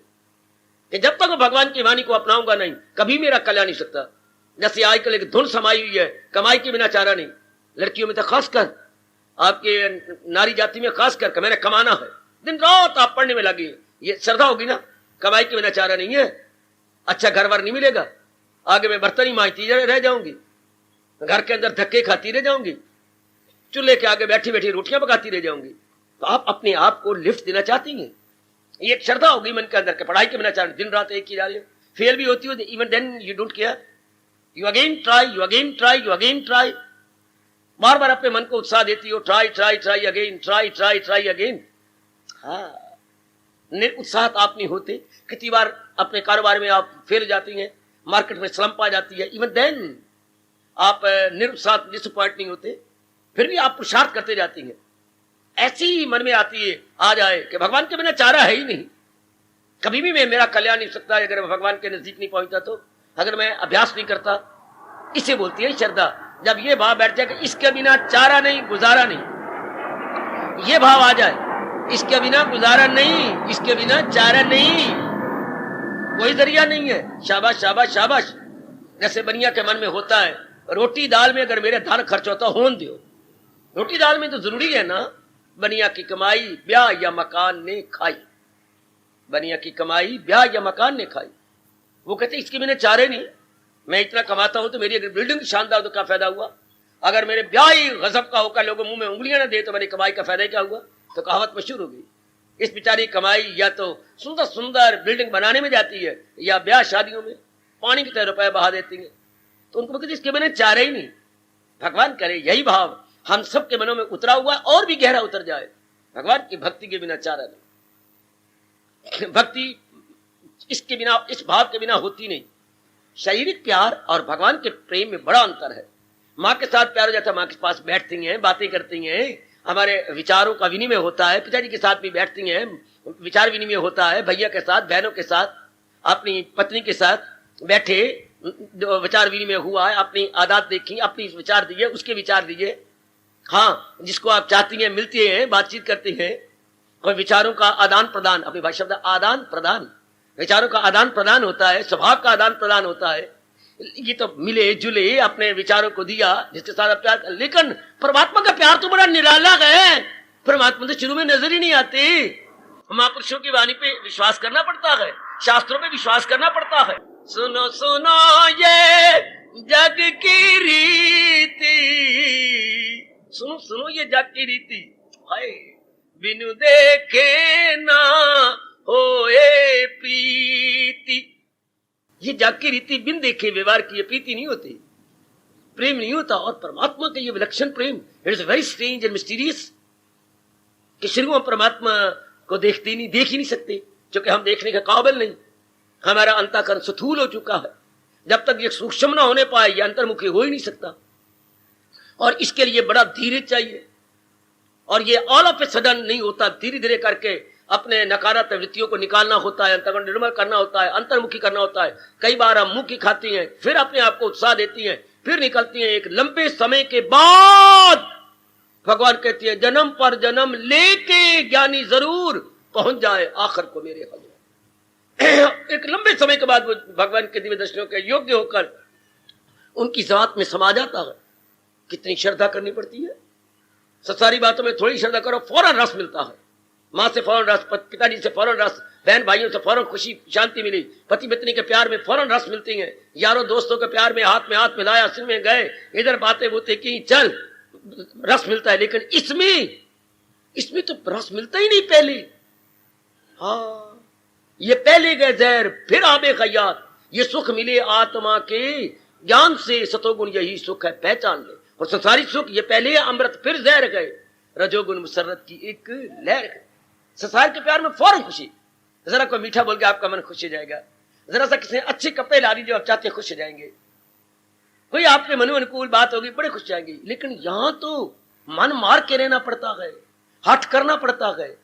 कि जब तक मैं भगवान की वाणी को अपनाऊंगा नहीं, कभी मेरा कल्याण नहीं सकता। जैसे आजकल एक धुन समाई हुई है, कमाई के बिना चारा नहीं। लड़कियों में तो खासकर, आपके नारी जाति में खासकर, मैंने कमाना है, दिन रात आप पढ़ने में लगी। ये श्रद्धा होगी ना, कमाई के बिना चारा नहीं है, अच्छा घर बार नहीं मिलेगा, आगे मैं बर्तन ही मांजती रह जाऊंगी, घर के अंदर धक्के खाती रह जाऊंगी, चूल्हे के आगे बैठी बैठी रोटियां पकाती रह जाऊंगी। तो आप अपने आप को लिफ्ट देना चाहती हैं, ये एक श्रद्धा होगी मन के अंदर के। पढ़ाई के बिना चारा, दिन रात एक की जा रही हो, फेल भी होती हो, even then you don't care, you again try, you again try, you again try. बार बार अपने मन को उत्साह देती हो, try try try again, try try try again. हाँ, निरुत्साहित आप नहीं होते। कितनी बार अपने कारोबार में आप फेल जाती हैं, मार्केट में स्लम्प आ जाती है, इवन देन आप निरुत्साहित, डिसअपॉइंट नहीं होते, फिर भी आप पुरुषार्थ करते जाती हैं। ऐसी ही मन में आती है, आ जाए कि भगवान के बिना चारा है ही नहीं, कभी भी मेरा कल्याण नहीं हो सकता अगर मैं भगवान के नजदीक नहीं पहुंचता, तो अगर मैं अभ्यास नहीं करता। इसे बोलती है श्रद्धा। जब ये भाव बैठ जाए कि इसके बिना चारा नहीं, गुजारा नहीं, ये भाव आ जाए, इसके बिना गुजारा नहीं, इसके बिना चारा नहीं, कोई जरिया नहीं है। शाबाश शाबाश शाबाश। जैसे बनिया के मन में होता है, रोटी दाल में अगर मेरे धन खर्च होता होन दो, रोटी दाल में तो जरूरी है ना। बनिया की कमाई ब्याह या मकान ने खाई, बनिया की कमाई ब्याह या मकान ने खाई। वो कहते इसके बिना चारे नहीं, मैं इतना कमाता हूं तो मेरी अगर बिल्डिंग शानदार तो क्या फायदा हुआ, अगर मेरे ब्याह ही गजब का होकर लोगों मुंह में उंगलियां ना दे तो मेरी कमाई का फायदा क्या हुआ। तो कहावत मशहूर हो गई। इस बेचारी कमाई या तो सुंदर सुंदर बिल्डिंग बनाने में जाती है, या ब्याह शादियों में पानी की तरह रुपए बहा देती है। तो उनको कहते इसके बिना चारे ही नहीं। भगवान करे यही भाव हम सबके मनों में उतरा हुआ और भी गहरा उतर जाए। भगवान की भक्ति के बिना चारा नहीं, भक्ति इसके बिना, इस भाव के बिना होती नहीं। शारीरिक प्यार और भगवान के प्रेम में बड़ा अंतर है। माँ के साथ प्यार हो जाता है, माँ के पास बैठती हैं, बातें करती हैं, हमारे विचारों का विनिमय होता है। पिताजी के साथ भी बैठती हैं, विचार विनिमय होता है। भैया के साथ, बहनों के साथ, अपनी पत्नी के साथ बैठे, जो विचार विनिमय हुआ है, अपनी आदत देखी, अपनी विचार दिए, उसके विचार दिए। हाँ, जिसको आप चाहती हैं मिलती हैं, बातचीत करती हैं, और विचारों का आदान प्रदान, अपनी भाषा शब्द आदान प्रदान, विचारों का आदान प्रदान होता है, स्वभाव का आदान प्रदान होता है। ये तो मिले जुले, अपने विचारों को दिया, जिसके साथ प्यार। लेकिन परमात्मा का प्यार तो बड़ा निराला है। परमात्मा तो शुरू में नजर ही नहीं आते। महापुरुषों की वाणी पे विश्वास करना पड़ता है, शास्त्रों पे विश्वास करना पड़ता है। सुनो सुनो ये जग की रीति, सुनो सुनो ये जग की रीति, हाय बिनु देखे ना होए प्रीति। ये जग की रीति बिन देखे व्यवहार की प्रीति नहीं होती, प्रेम नहीं होता। और परमात्मा का ये विलक्षण प्रेम, it is very strange and mysterious, कि शुरू हम परमात्मा को देखते ही नहीं, देख ही नहीं सकते, क्योंकि हम देखने के काबिल नहीं। हमारा अंतःकरण स्थूल हो चुका है। जब तक ये सूक्ष्म ना होने पाए, ये अंतर्मुखी हो ही नहीं सकता। और इसके लिए बड़ा धीरज चाहिए, और ये ऑल ऑफ ए सडन नहीं होता। धीरे धीरे करके अपने नकारात्मक वृत्तियों को निकालना होता है, अंतर्करण निर्मल करना होता है, अंतर्मुखी करना होता है। कई बार हम मुंह की खाती हैं, फिर अपने आप को उत्साह देती हैं, फिर निकलती हैं। एक लंबे समय के बाद भगवान कहती है, जन्म पर जन्म लेके ज्ञानी जरूर पहुंच जाए आखिर को मेरे हजूर। एक लंबे समय के बाद वो भगवान के दिव्य दर्शनों के योग्य होकर उनकी जात में समा जाता है। कितनी श्रद्धा करनी पड़ती है। संसारी बातों में थोड़ी श्रद्धा करो, फौरन रस मिलता है। माँ से फौरन रस, पिताजी से फौरन रस, बहन भाइयों से फौरन खुशी शांति मिली, पति पत्नी के प्यार में फौरन रस मिलती है, यारों दोस्तों के प्यार में हाथ मिलाया, सिर में गए, इधर बातें बोते की, चल रस मिलता है। लेकिन इसमें तो रस मिलता ही नहीं पहले। हाँ, ये पहले गए जहर फिर आबे खैयात। ये सुख मिले आत्मा के ज्ञान से, सतोगुण यही सुख है पहचान ले। और संसारी सुख ये पहले अमृत फिर जहर गए, रजोगुण मुसर्रत की एक लहर गए। संसार के प्यार में फौरन खुशी, जरा कोई मीठा बोल के आपका मन खुश हो जाएगा, जरा सा किसी अच्छे कपड़े ला लीजिए, आप चाहते खुश हो जाएंगे, कोई आपके मनो अनुकूल बात होगी, बड़े खुश जाएंगे। लेकिन यहां तो मन मार के रहना पड़ता है, हट करना पड़ता है।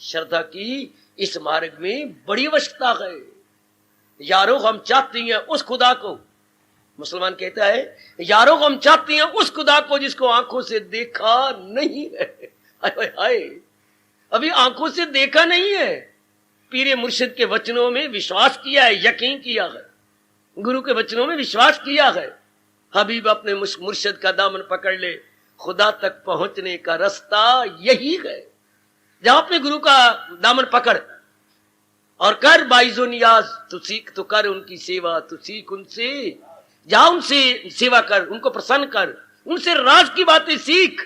श्रद्धा की इस मार्ग में बड़ी आवश्यकता है। यारो हम चाहते हैं उस खुदा को, मुसलमान कहता है, यारो हम चाहते हैं उस खुदा को जिसको आंखों से देखा नहीं है। हाय हाय, अभी आंखों से देखा नहीं है, पीरे मुर्शिद के वचनों में विश्वास किया है, यकीन किया है, गुरु के वचनों में विश्वास किया है। हबीब अपने मुर्शिद का दामन पकड़ ले, खुदा तक पहुंचने का रास्ता यही है। जहां अपने गुरु का दामन पकड़ और कर बाइजो नियाज, तू सीख तो कर उनकी सेवा, तू सीख उनसे, जा उनसे सेवा कर, उनको प्रसन्न कर, उनसे राज की बातें सीख,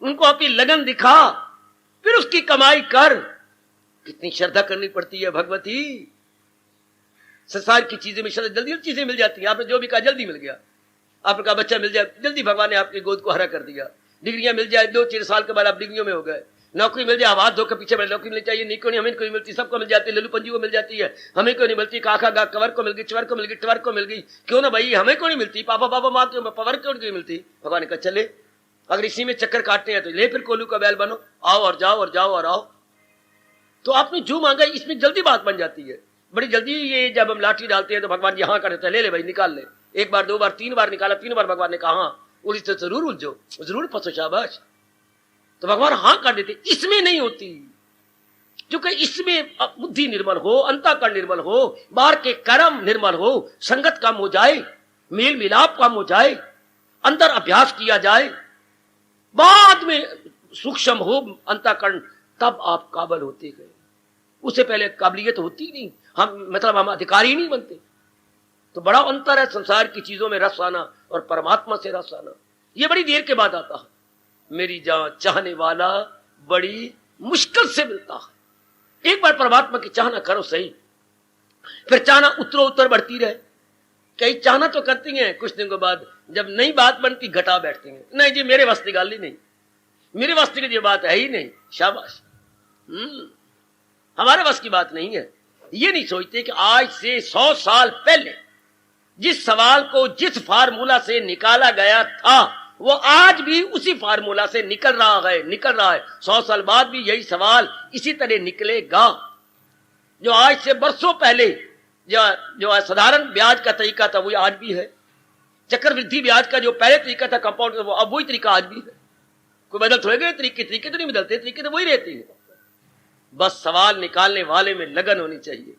उनको अपनी लगन दिखा, फिर उसकी कमाई कर। कितनी श्रद्धा करनी पड़ती है भगवती। संसार की चीजें में श्रद्धा, जल्दी चीजें मिल जाती है। आपने जो भी कहा जल्दी मिल गया, आपने कहा बच्चा मिल जाए, जल्दी भगवान ने आपकी गोद को हरा कर दिया। डिग्रियां मिल जाए, 2-4 साल के बाद आप डिग्रियों में हो गए। नौकरी मिल जाए, आवाज धोकर पीछे बैठ, नौकरी मिल चाहिए, नहीं को नहीं, हमें कोई मिलती, सबको मिल जाती है, लल्लू पंजी को मिल जाती है, हमें को नहीं मिलती, काका गा कवर को मिल गई, चवर को मिल गई, टवर को मिल गई, क्यों ना भाई हमें को नहीं मिलती, पापा पापा माँ क्यों, पवर क्यों नहीं मिलती। भगवान ने कहा चले, अगर इसी में चक्कर काटते हैं तो ले फिर कोलू का बैल बनो, आओ और जाओ और जाओ और आओ। तो आपने जो मांगा इसमें जल्दी बात बन जाती है, बड़ी जल्दी। ये जब हम लाठी डालते हैं तो भगवान यहाँ करते हैं, ले ले भाई निकाल ले, 1 बार 2 बार 3 बार निकाला, 3 बार भगवान ने कहा हाँ उलझ तो जरूर उलझो, जरूर फंसो, शाबाश। तो भगवान हाँ कर देते। इसमें नहीं होती, क्योंकि इसमें बुद्धि निर्मल हो, अंतःकरण निर्मल हो, बाहर के कर्म निर्मल हो, संगत कम हो जाए, मेल मिलाप कम हो जाए, अंदर अभ्यास किया जाए, बाद में सूक्ष्म हो अंतःकरण, तब आप काबिल होते गए। उससे पहले काबिलियत होती नहीं, हम अधिकारी नहीं बनते। तो बड़ा अंतर है संसार की चीजों में रस आना और परमात्मा से रस आना, ये बड़ी देर के बाद आता है। मेरी जान चाहने वाला बड़ी मुश्किल से मिलता है। एक बार परमात्मा की चाहना करो सही, फिर चाहना उत्तर बढ़ती रहे। कई चाहना तो करती हैं, कुछ दिनों के बाद जब नई बात बनती घटा बैठती हैं, नहीं जी मेरे वास्ते गाली नहीं, मेरे वास्ते की ये बात है ही नहीं, शाबाश, हमारे वास्ते की बात नहीं है। ये नहीं सोचते कि आज से 100 साल पहले जिस सवाल को जिस फार्मूला से निकाला गया था, वो आज भी उसी फार्मूला से निकल रहा है। 100 साल बाद भी यही सवाल इसी तरह निकलेगा। जो आज से बरसों पहले जो साधारण ब्याज का तरीका था, वो आज भी है। चक्रवृद्धि ब्याज का जो पहले तरीका था कंपाउंड, वो अब वही तरीका आज भी है। कोई बदल थोड़े गए तरीके तो नहीं बदलते, तरीके तो वही रहते हैं। बस सवाल निकालने वाले में लगन होनी चाहिए।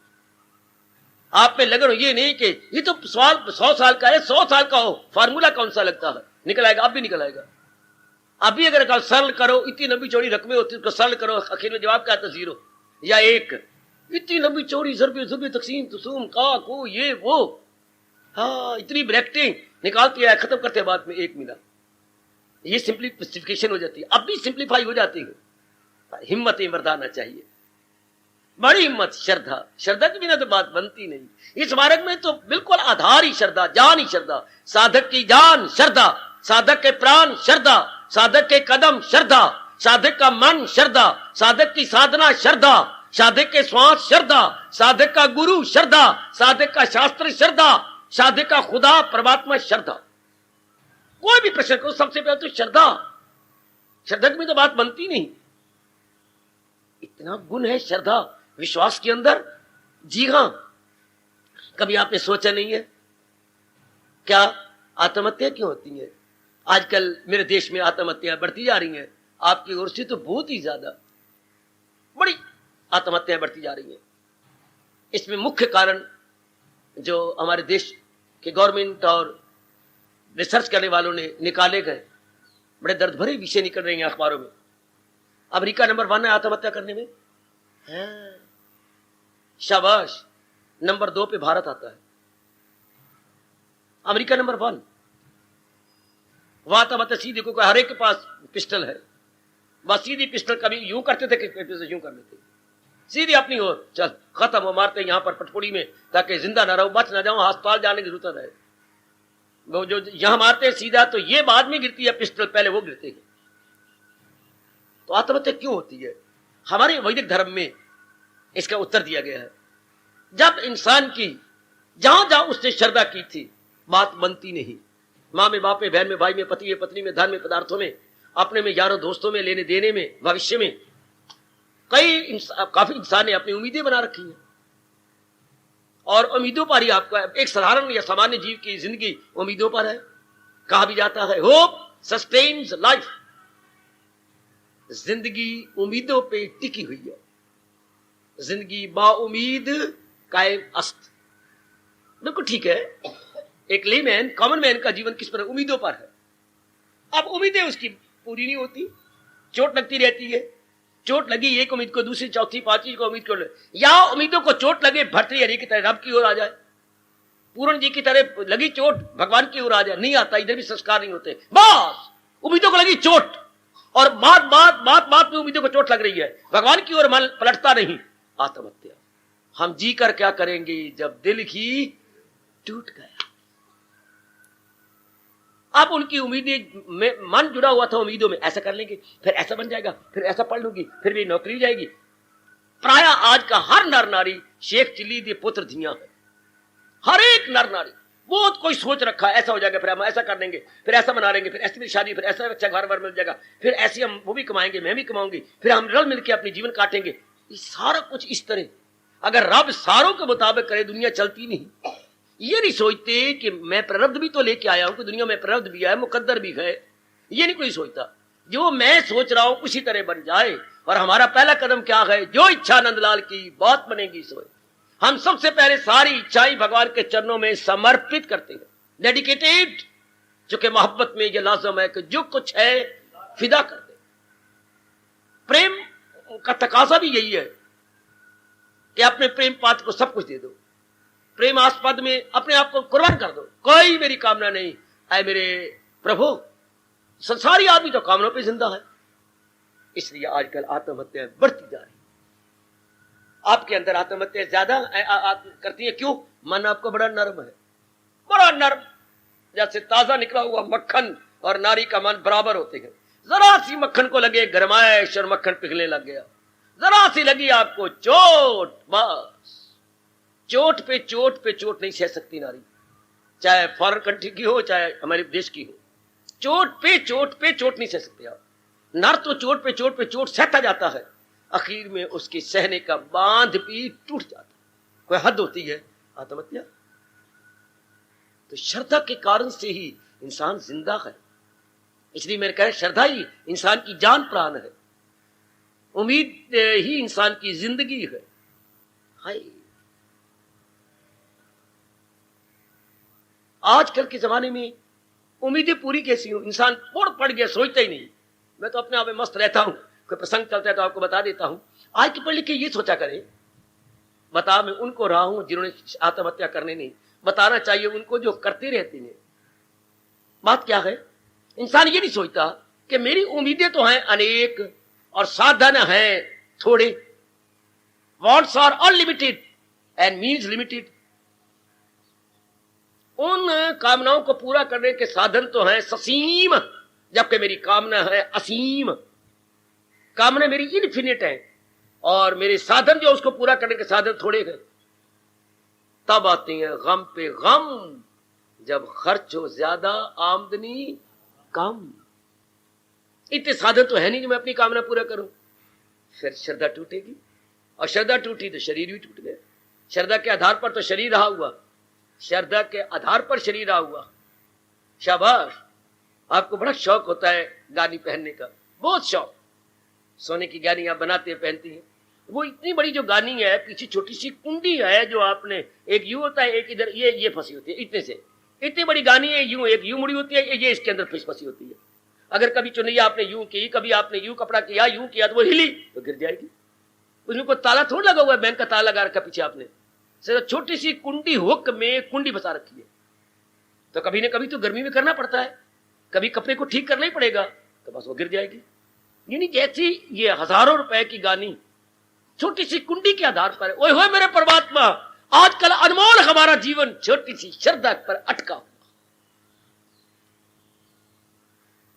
आप में लगन हो, ये नहीं कि ये तो सवाल 100 साल का है, 100 साल का हो, फार्मूला कौन सा लगता है, निकल आएगा, अब भी निकल आएगा। अभी अगर कल सरल करो, इतनी लंबी चौड़ी रकमें होती है, उसको सरल करो, आखिर में जवाब क्या आता, 0 या 1 इतनी लंबी चौड़ी ज़रबे ज़रबे तकसीम तुसूम का को ये वो, हाँ इतनी ब्रैकेटें निकालती है, खत्म करते बाद में 1 मिला। ये सिंप्लीफिकेशन हो जाती है, अब भी सिंप्लीफाई हो जाती है। हिम्मत मर्दाना चाहिए, बड़ी हिम्मत, श्रद्धा, श्रद्धा के बिना तो बात बनती नहीं। इस मार्ग में तो बिल्कुल आधार ही श्रद्धा, जान ही श्रद्धा, साधक की जान श्रद्धा, साधक के प्राण श्रद्धा, साधक के कदम श्रद्धा, साधक का मन श्रद्धा, साधक की साधना श्रद्धा, साधक के श्वास श्रद्धा, साधक का गुरु श्रद्धा, साधक का शास्त्र श्रद्धा, साधक का खुदा परमात्मा श्रद्धा। कोई भी प्रश्न करो, सबसे पहले तो श्रद्धा, श्रद्धा में तो बात बनती नहीं। इतना गुण है श्रद्धा विश्वास के अंदर। जी हां, कभी आपने सोचा नहीं है क्या आत्महत्या क्यों होती है? आजकल मेरे देश में आत्महत्याएं बढ़ती जा रही हैं, आपकी ओर से तो बहुत ही ज्यादा बड़ी आत्महत्याएं बढ़ती जा रही हैं। इसमें मुख्य कारण जो हमारे देश के गवर्नमेंट और रिसर्च करने वालों ने निकाले गए, बड़े दर्द भरे विषय निकल रहे हैं अखबारों में। अमेरिका नंबर 1 है आत्महत्या करने में, शाबाश। नंबर 2 पे भारत आता है, अमेरिका नंबर 1। वहां आत्महत्या सीधी को हर एक के पास पिस्टल है, बस सीधी पिस्टल, कभी यूं करते थे कि यूं कर लेते, सीधी अपनी ओर, चल खत्म हो, मारते यहां पर पटपुड़ी में ताकि जिंदा ना रहो, बच ना जाओ, अस्पताल जाने की जरूरत है। वो जो यहां मारते हैं सीधा, तो ये बाद में गिरती है पिस्टल, पहले वो गिरते हैं। तो आत्महत्या क्यों होती है? हमारे वैदिक धर्म में इसका उत्तर दिया गया है। जब इंसान की जहां जहां उसने श्रद्धा की थी, बात बनती नहीं। मां में, बाप में, बहन में, भाई में, पति में, पत्नी में, धन में, पदार्थों में, अपने में, यारों दोस्तों में, लेने देने में, भविष्य में, काफी इंसान ने अपनी उम्मीदें बना रखी हैं। और उम्मीदों पर ही आपका एक साधारण या सामान्य जीव की जिंदगी उम्मीदों पर है। कहा भी जाता है होप सस्टेन्स लाइफ, जिंदगी उम्मीदों पे टिकी हुई है। जिंदगी बाउम्मीद कायम अस्त, बिल्कुल ठीक है। एक लेमैन, कॉमन मैन का जीवन किस पर? उम्मीदों पर है। अब उम्मीदें उसकी पूरी नहीं होती, चोट लगती रहती है। चोट लगी एक उम्मीद को, दूसरी, चौथी, पांचवी को उम्मीद को, या उम्मीदों को चोट लगे भर्तृहरि की तरह रब की ओर आ जाए, पूर्ण जी की तरह लगी चोट भगवान की ओर आ जाए, नहीं आता, इधर भी संस्कार नहीं होते। बस उम्मीदों को लगी चोट, और बात में उम्मीदों को चोट लग रही है, भगवान की ओर मन पलटता नहीं, आत्महत्या। हम जी कर क्या करेंगे जब दिल ही टूट गया? अब उनकी उम्मीदें में मन जुड़ा हुआ था उम्मीदों में, ऐसा कर लेंगे, फिर ऐसा बन जाएगा, फिर ऐसा पढ़ लूंगी, फिर भी नौकरी जाएगी। प्राय आज का हर नर नारी शेख चिल्ली दे पुत्र धियां है। हर एक नर नारी बहुत कोई सोच रखा है, ऐसा हो जाएगा, फिर हम ऐसा कर लेंगे, फिर ऐसा बना लेंगे, फिर ऐसी मेरी शादी, फिर ऐसा अच्छा घर मिल जाएगा, फिर ऐसी हम वो भी कमाएंगे, मैं भी कमाऊंगी, फिर हम रल मिलकर अपनी जीवन काटेंगे। ये सारा कुछ इस तरह, अगर रब सारों के मुताबिक करे, दुनिया चलती नहीं। ये नहीं सोचते कि मैं प्रारब्ध भी तो लेके आया हूं, कि दुनिया में प्रारब्ध भी है, मुकद्दर भी है, ये नहीं कोई सोचता। जो मैं सोच रहा हूं उसी तरह बन जाए। और हमारा पहला कदम क्या है? जो इच्छा नंदलाल की बात बनेगी सोए। हम सबसे पहले सारी इच्छाएं भगवान के चरणों में समर्पित करते हैं, डेडिकेटेड, चूंकि मोहब्बत में यह लाजम है कि जो कुछ है फिदा कर दे। प्रेम का तकाजा भी यही है कि अपने प्रेम पात्र को सब कुछ दे दो, प्रेम आस्पद में अपने आप को कुर्बान कर दो। कोई मेरी कामना नहीं, ऐ मेरे प्रभु। संसारी आदमी तो कामनों पे जिंदा है, इसलिए आजकल आत्महत्याएं बढ़ती जा रही। आपके अंदर आत्महत्या ज्यादा करती है, क्यों? मन आपका बड़ा नर्म है, बड़ा नर्म, जैसे ताजा निकला हुआ मक्खन और नारी का मन बराबर होते हैं। जरा सी मक्खन को लगे गरमाइश और मक्खन पिघलने लग गया, जरा सी लगी आपको चोट, बस चोट पे चोट नहीं सह सकती नारी, चाहे फॉरेन कंट्री की हो चाहे हमारे देश की हो। चोट पे चोट नहीं सह सकते आप। नर तो चोट पे चोट सहता जाता है, आखिर में उसके सहने का बांध भी टूट जाता है। कोई हद होती है आत्महत्या। तो श्रद्धा के कारण से ही इंसान जिंदा है। इसलिए मैंने कहा श्रद्धा ही इंसान की जान प्राण है, उम्मीद ही इंसान की जिंदगी है। हाय, आजकल के जमाने में उम्मीदें पूरी कैसी हो? इंसान पड़ गया, सोचता ही नहीं। मैं तो अपने आप में मस्त रहता हूं, कोई प्रसंग चलता है तो आपको बता देता हूं। आज के पढ़ लिख के ये सोचा करें बता मैं उनको रहा हूं जिन्होंने आत्महत्या करने नहीं, बताना चाहिए उनको जो करते रहते हैं। बात क्या है, इंसान ये नहीं सोचता कि मेरी उम्मीदें तो हैं अनेक और साधन हैं थोड़े। Wants are unlimited and means limited. उन कामनाओं को पूरा करने के साधन तो हैं ससीम, जबकि मेरी कामना है असीम। कामना मेरी इनफिनिट है और मेरे साधन जो उसको पूरा करने के साधन थोड़े हैं। तब आते हैं गम पे गम, जब खर्च हो ज्यादा आमदनी कम। इतने साधन तो है नहीं जो मैं अपनी कामना पूरा करूं। फिर श्रद्धा टूटेगी और श्रद्धा टूटी तो शरीर भी टूट गया। श्रद्धा के आधार पर तो शरीर रहा हुआ, श्रद्धा के आधार पर शरीर रहा हुआ। शाबाश, आपको बड़ा शौक होता है गानी पहनने का, बहुत शौक। सोने की गानी आप बनाते हैं, पहनती हैं। वो इतनी बड़ी जो गानी है, पीछे छोटी सी कुंडी है जो आपने, एक यूं होता है एक इधर, ये फंसी होती है इतने से। इतनी बड़ी गानी है, यूं एक यूं मुड़ी होती है, ये इसके अंदर फंसी होती है। अगर कभी चुनैया आपने यूं की, कभी आपने यूं कपड़ा किया, यूं किया तो वो हिली तो गिर जाएगी। उसमें कोई ताला थोड़ा लगा हुआ है, बैंक का ताला लगा रखा पीछे आपने, सिर्फ छोटी सी कुंडी हुक में कुंडी फंसा रखी है। तो कभी ना कभी तो गर्मी में करना पड़ता है, कभी कपड़े को ठीक करना ही पड़ेगा, तो बस वो गिर जाएगी। यानी जैसी ये हजारों रुपए की गानी छोटी सी कुंडी के आधार पर है। ओए होए मेरे परमात्मा, आजकल अनमोल हमारा जीवन छोटी सी श्रद्धा पर अटका।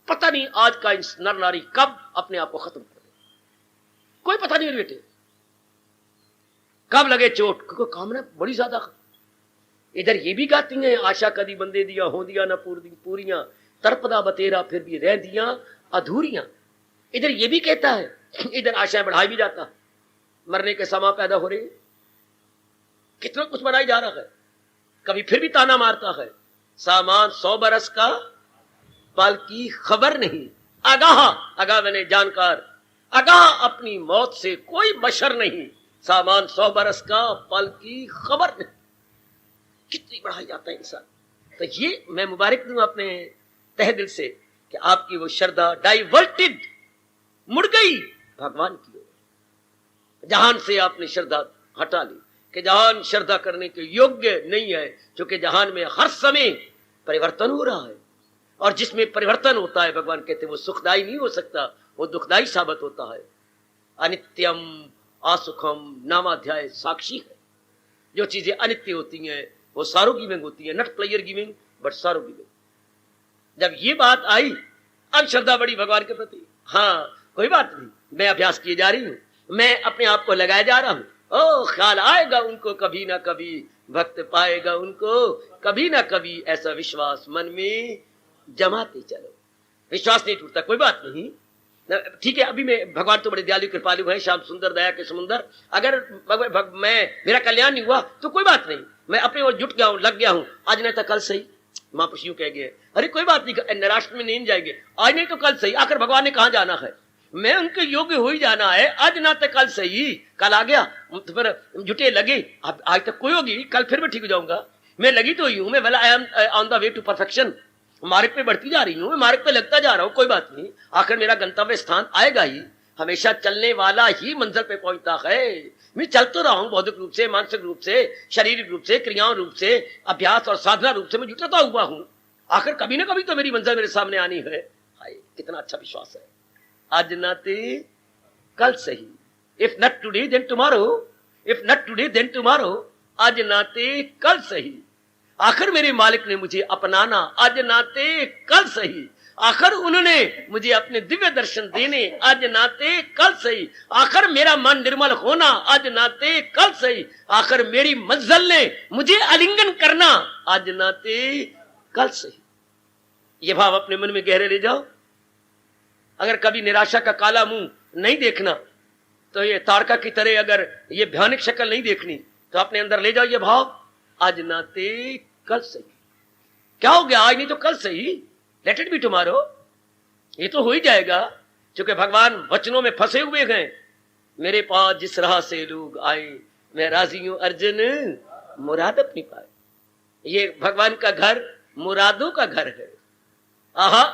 पता नहीं आज का नर नारी कब अपने आप को खत्म कर दे, कोई पता नहीं बेटे, कब लगे चोट, क्योंकि कामना बड़ी ज्यादा। इधर ये भी गाती हैं, आशा कदी बंदे दिया हो दिया ना पूरियां, तड़पदा बतेरा फिर भी रह दिया अधूरियां। इधर ये भी कहता है, इधर आशाएं बढ़ाई भी जाता, मरने के समा पैदा हो रहे, कितना कुछ बनाई जा रहा है। कभी फिर भी ताना मारता है, सामान 100 बरस का पल की खबर नहीं, आगाह आगाह मैंने जानकार, आगाह अपनी मौत से कोई बशर नहीं, सामान 100 बरस का पल की खबर नहीं। कितनी बढ़ाई जाता है इंसान। तो ये मैं मुबारक दूं अपने तहे दिल से कि आपकी वो श्रद्धा डाइवर्टेड, मुड़ गई भगवान की ओर। जहान से आपने श्रद्धा हटा ली कि जहान श्रद्धा करने के योग्य नहीं है, क्योंकि जहान में हर समय परिवर्तन हो रहा है और जिसमें परिवर्तन होता है भगवान कहते हैं वो सुखदायी नहीं हो सकता, वो दुखदायी साबित होता है। अनित्यम असुखम नामाध्याय साक्षी है। जो चीजें अनित्य होती हैं वो सारो गिविंग होती है, नॉट प्लेयर गिविंग बट सारो गिविंग। जब ये बात आई, अब श्रद्धा बढ़ी भगवान के प्रति। हाँ कोई बात नहीं, मैं अभ्यास किए जा रही हूं, मैं अपने आप को लगाया जा रहा हूं। ओ ख्याल आएगा उनको कभी ना कभी, भक्त पाएगा उनको कभी ना कभी, ऐसा विश्वास मन में जमाते चलो। विश्वास नहीं टूटता, कोई बात नहीं, ठीक है। अभी मैं, भगवान तो बड़े दयालु कृपालु है, श्याम सुंदर दया के समुंदर। अगर मेरा कल्याण नहीं हुआ तो कोई बात नहीं, मैं अपने ओर जुट गया हूं, लग गया हूं, आज नहीं तो कल सही। महापुरुष यूं कह गए, अरे कोई बात नहीं, निराश्र में नहीं जाएंगे, आज नहीं तो कल सही। आखिर भगवान ने कहां जाना है, मैं उनके योग्य हो ही जाना है, आज ना तो कल सही। कल आ गया तो फिर जुटे लगे, अब आज तक कोई होगी, कल फिर मैं ठीक हो जाऊंगा। मैं लगी तो ही हूं, मैं I am on the way to perfection, मार्ग पे बढ़ती जा रही हूं, मैं मार्ग पे लगता जा रहा हूं, कोई बात नहीं, आखिर मेरा गंतव्य स्थान आएगा ही। हमेशा चलने वाला ही मंजिल पे पहुंचता है। मैं चल तो रहा हूं बौद्धिक रूप से, मानसिक रूप से, शारीरिक रूप से, क्रियाओं रूप से, अभ्यास और साधना रूप से मैं जुटता हुआ हूं। आखिर कभी ना कभी तो मेरी मंजिल मेरे सामने आनी है। हाय कितना अच्छा विश्वास है, आज नाते कल सही। If not today then tomorrow, if not today then tomorrow, आज नाते कल सही। आखिर मेरे मालिक ने मुझे अपनाना, आज नाते कल सही। आखिर उन्होंने मुझे अपने दिव्य दर्शन देने, आज नाते कल सही। आखिर मेरा मन निर्मल होना, आज नाते कल सही। आखिर मेरी मंजिल ने मुझे आलिंगन करना, आज नाते कल सही। ये भाव अपने मन में गहरे ले जाओ। अगर कभी निराशा का काला मुंह नहीं देखना, तो ये तारका की तरह अगर ये भयानक शक्ल नहीं देखनी, तो अपने अंदर ले जाओ ये भाव, आज नाते कल सही। क्या हो गया, आज नहीं तो कल सही, लेट इट बी टुमारो, ये तो हो ही जाएगा। क्योंकि भगवान वचनों में फंसे हुए हैं। मेरे पास जिस राह से लोग आए, मैं राजी हूं अर्जुन मुराद अपनी पाए। ये भगवान का घर मुरादों का घर है। आहा,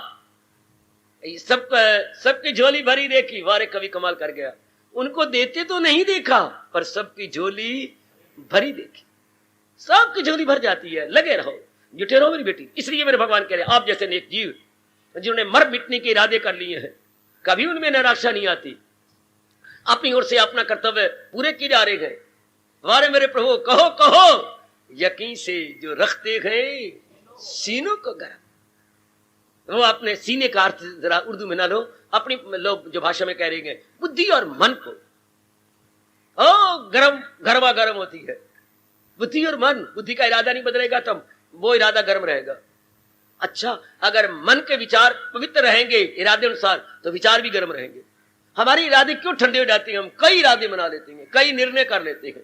सबकी झोली भरी देखी, वारे कवि कमाल कर गया। उनको देते तो नहीं देखा, पर सबकी झोली भरी देखी, सबकी झोली भर जाती है। लगे रहो, जुटे रहो मेरी बेटी। इसलिए मेरे भगवान कह रहे आप जैसे नेक जीव जिन्होंने मर मिटने के इरादे कर लिए हैं, कभी उनमें निराशा नहीं आती, अपनी ओर से अपना कर्तव्य पूरे किए जा रहे हैं। वारे मेरे प्रभु कहो कहो, यकीन से जो रखते हैं सीनों को गर्म। वो अपने सीने का अर्थ जरा उर्दू में ना लो, अपनी लोग जो भाषा में कह रहे हैं बुद्धि और मन को। ओ गर्म, गर्मा गर्म होती है बुद्धि और मन। बुद्धि का इरादा नहीं बदलेगा तब वो इरादा गर्म रहेगा। अच्छा, अगर मन के विचार पवित्र रहेंगे इरादे अनुसार तो विचार भी गर्म रहेंगे। हमारे इरादे क्यों ठंडे हो जाते हैं? हम कई इरादे बना लेते हैं, कई निर्णय कर लेते हैं।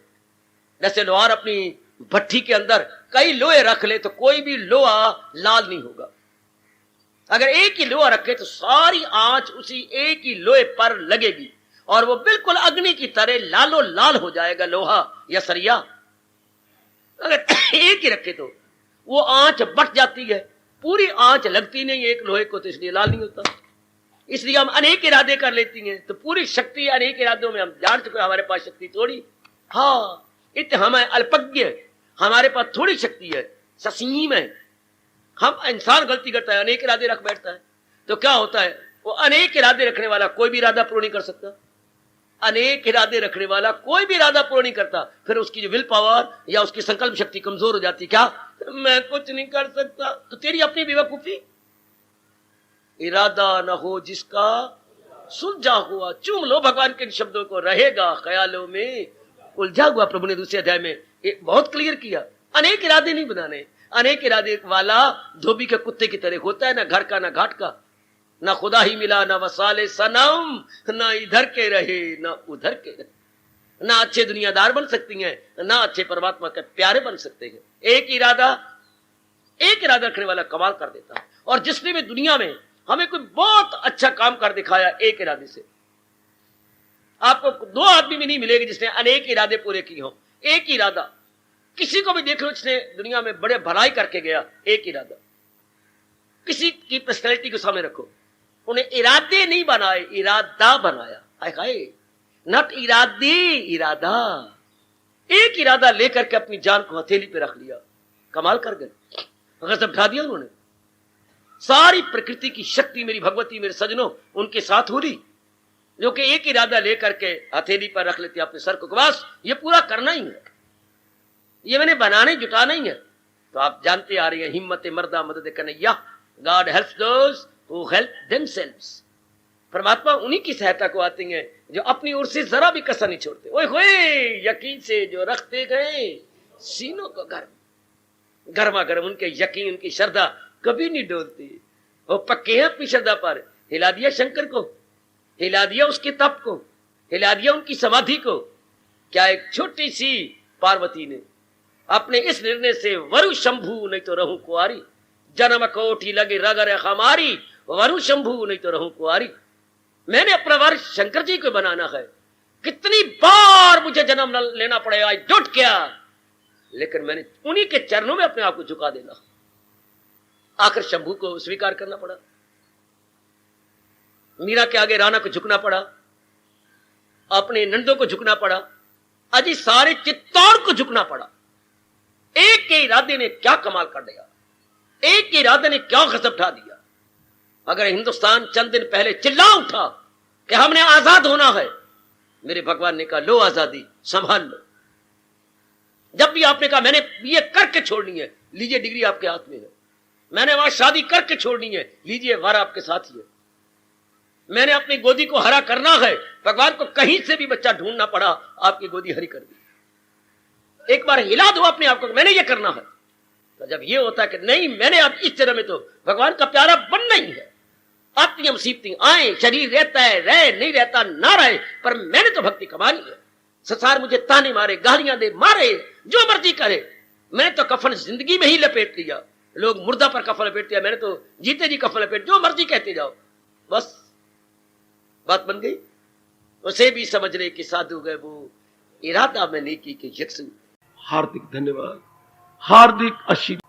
जैसे लोहार अपनी भट्ठी के अंदर कई लोहे रख ले तो कोई भी लोहा लाल नहीं होगा। अगर एक ही लोहा रखे तो सारी आंच उसी एक ही लोहे पर लगेगी और वो बिल्कुल अग्नि की तरह लालो लाल हो जाएगा लोहा या सरिया। अगर एक ही रखे तो वो आंच बढ़ जाती है, पूरी आंच लगती नहीं एक लोहे को, तो इसलिए लाल नहीं होता। इसलिए हम अनेक इरादे कर लेती हैं, तो पूरी शक्ति अनेक इरादों में हम जान चुके हमारे पास शक्ति थोड़ी। हाँ, इत हम अल्पज्ञ, हमारे पास थोड़ी शक्ति है, ससीम है। हम इंसान गलती करता है, अनेक इरादे रख बैठता है, तो क्या होता है? वो अनेक इरादे रखने वाला कोई भी इरादा पूर्ण नहीं कर सकता। अनेक इरादे रखने वाला कोई भी इरादा पूर्ण नहीं करता। फिर उसकी जो विल पावर या उसकी संकल्प शक्ति कमजोर हो जाती। क्या मैं कुछ नहीं कर सकता? तो तेरी अपनी बेवकूफी। इरादा न हो जिसका सुलझा हुआ, चूम लो भगवान के शब्दों को, रहेगा ख्यालों में उलझा हुआ। प्रभु ने दूसरे अध्याय में बहुत क्लियर किया, अनेक इरादे नहीं बनाने। अनेक इरादे वाला धोबी के कुत्ते की तरह होता है, ना घर का ना घाट का, ना खुदा ही मिला ना वसाले सनम, ना इधर के रहे ना उधर के रहे। ना अच्छे दुनियादार बन सकती हैं, ना अच्छे परमात्मा के प्यारे बन सकते हैं। एक इरादा रखने वाला कमाल कर देता है। और जिसने भी दुनिया में हमें कोई बहुत अच्छा काम कर दिखाया एक इरादे से, आपको दो आदमी भी नहीं मिलेगा जिसने अनेक इरादे पूरे किए हों। एक इरादा, किसी को भी देख लो जिसने दुनिया में बड़े भलाई करके गया, एक इरादा। किसी की पर्सनैलिटी को सामने रखो, उन्हें इरादे नहीं बनाए, इरादा बनाया। हाय, नट इरादे, इरादा। एक इरादा लेकर के अपनी जान को हथेली पे रख लिया, कमाल कर गए, गजब ढा दिया उन्होंने। सारी प्रकृति की शक्ति मेरी भगवती मेरे सजनों उनके साथ हो रही, जो कि एक इरादा लेकर के हथेली पर रख लेते अपने सर को, बस ये पूरा करना ही है, ये मैंने बनाने जुटाना ही है। तो आप जानते आ रही हैं, हिम्मत मर्दा मदद Kanhaiya, God helps those who help themselves. परमात्मा उन्हीं की सहायता को आते हैं जो अपनी ओर से जरा भी कसर नहीं छोड़ते। ओए होए, यकीन से जो रखते गए सीनों को गर्म, गर्मा गर्म। उनके यकीन, उनकी श्रद्धा कभी नहीं डोलती। वो पक्के हैं अपनी श्रद्धा पर। हिला दिया शंकर को, हिला दिया उसके तप को, हिला दिया उनकी समाधि को। क्या एक छोटी सी पार्वती ने अपने इस निर्णय से वरु शंभु नहीं तो रहूं कुआरी, जन्म कोठी लगे रगर हमारी, वरु शंभु नहीं तो रहूं कुआरी। मैंने अपना वर शंकर जी को बनाना है, कितनी बार मुझे जन्म लेना पड़ेगा, आई डोंट केयर, लेकिन मैंने उन्हीं के चरणों में अपने आप को झुका देना। आखिर शंभू को स्वीकार करना पड़ा, मीरा के आगे राणा को झुकना पड़ा, अपने नंदों को झुकना पड़ा, अजी सारे चित्तौड़ को झुकना पड़ा। एक के इरादे ने क्या कमाल कर दिया, एक के इरादे ने क्या गजब ढा दिया। अगर हिंदुस्तान चंद दिन पहले चिल्ला उठा कि हमने आजाद होना है, मेरे भगवान ने कहा लो आजादी संभाल लो। जब भी आपने कहा मैंने ये करके छोड़नी है, लीजिए डिग्री आपके हाथ में है। मैंने वहां शादी करके छोड़नी है, लीजिए वर आपके साथ ही है। मैंने अपनी गोदी को हरा करना है, भगवान को कहीं से भी बच्चा ढूंढना पड़ा, आपकी गोदी हरी कर दी। एक बार हिला दो अपने आप को, मैंने ये करना है। तो जब ये होता है कि नहीं मैंने अब इस तरह में तो भगवान का प्यारा बनना ही है। आपकी मुसीबतें आए, शरीर रहता है रहे, नहीं रहता ना रहे, पर मैंने तो भक्ति कमानी है। संसार मुझे ताने मारे, गालियां दे, मारे, जो मर्जी करे, मैंने तो कफन जिंदगी में ही लपेट लिया। लोग मुर्दा पर कफन लपेट दिया, मैंने तो जीते जी कफन लपेट, जो मर्जी कहते जाओ, बस बात बन गई। उसे भी समझ रहे कि साधु गए वो इरादा में नेकी के यकसू। हार्दिक धन्यवाद, हार्दिक आशीर्वाद।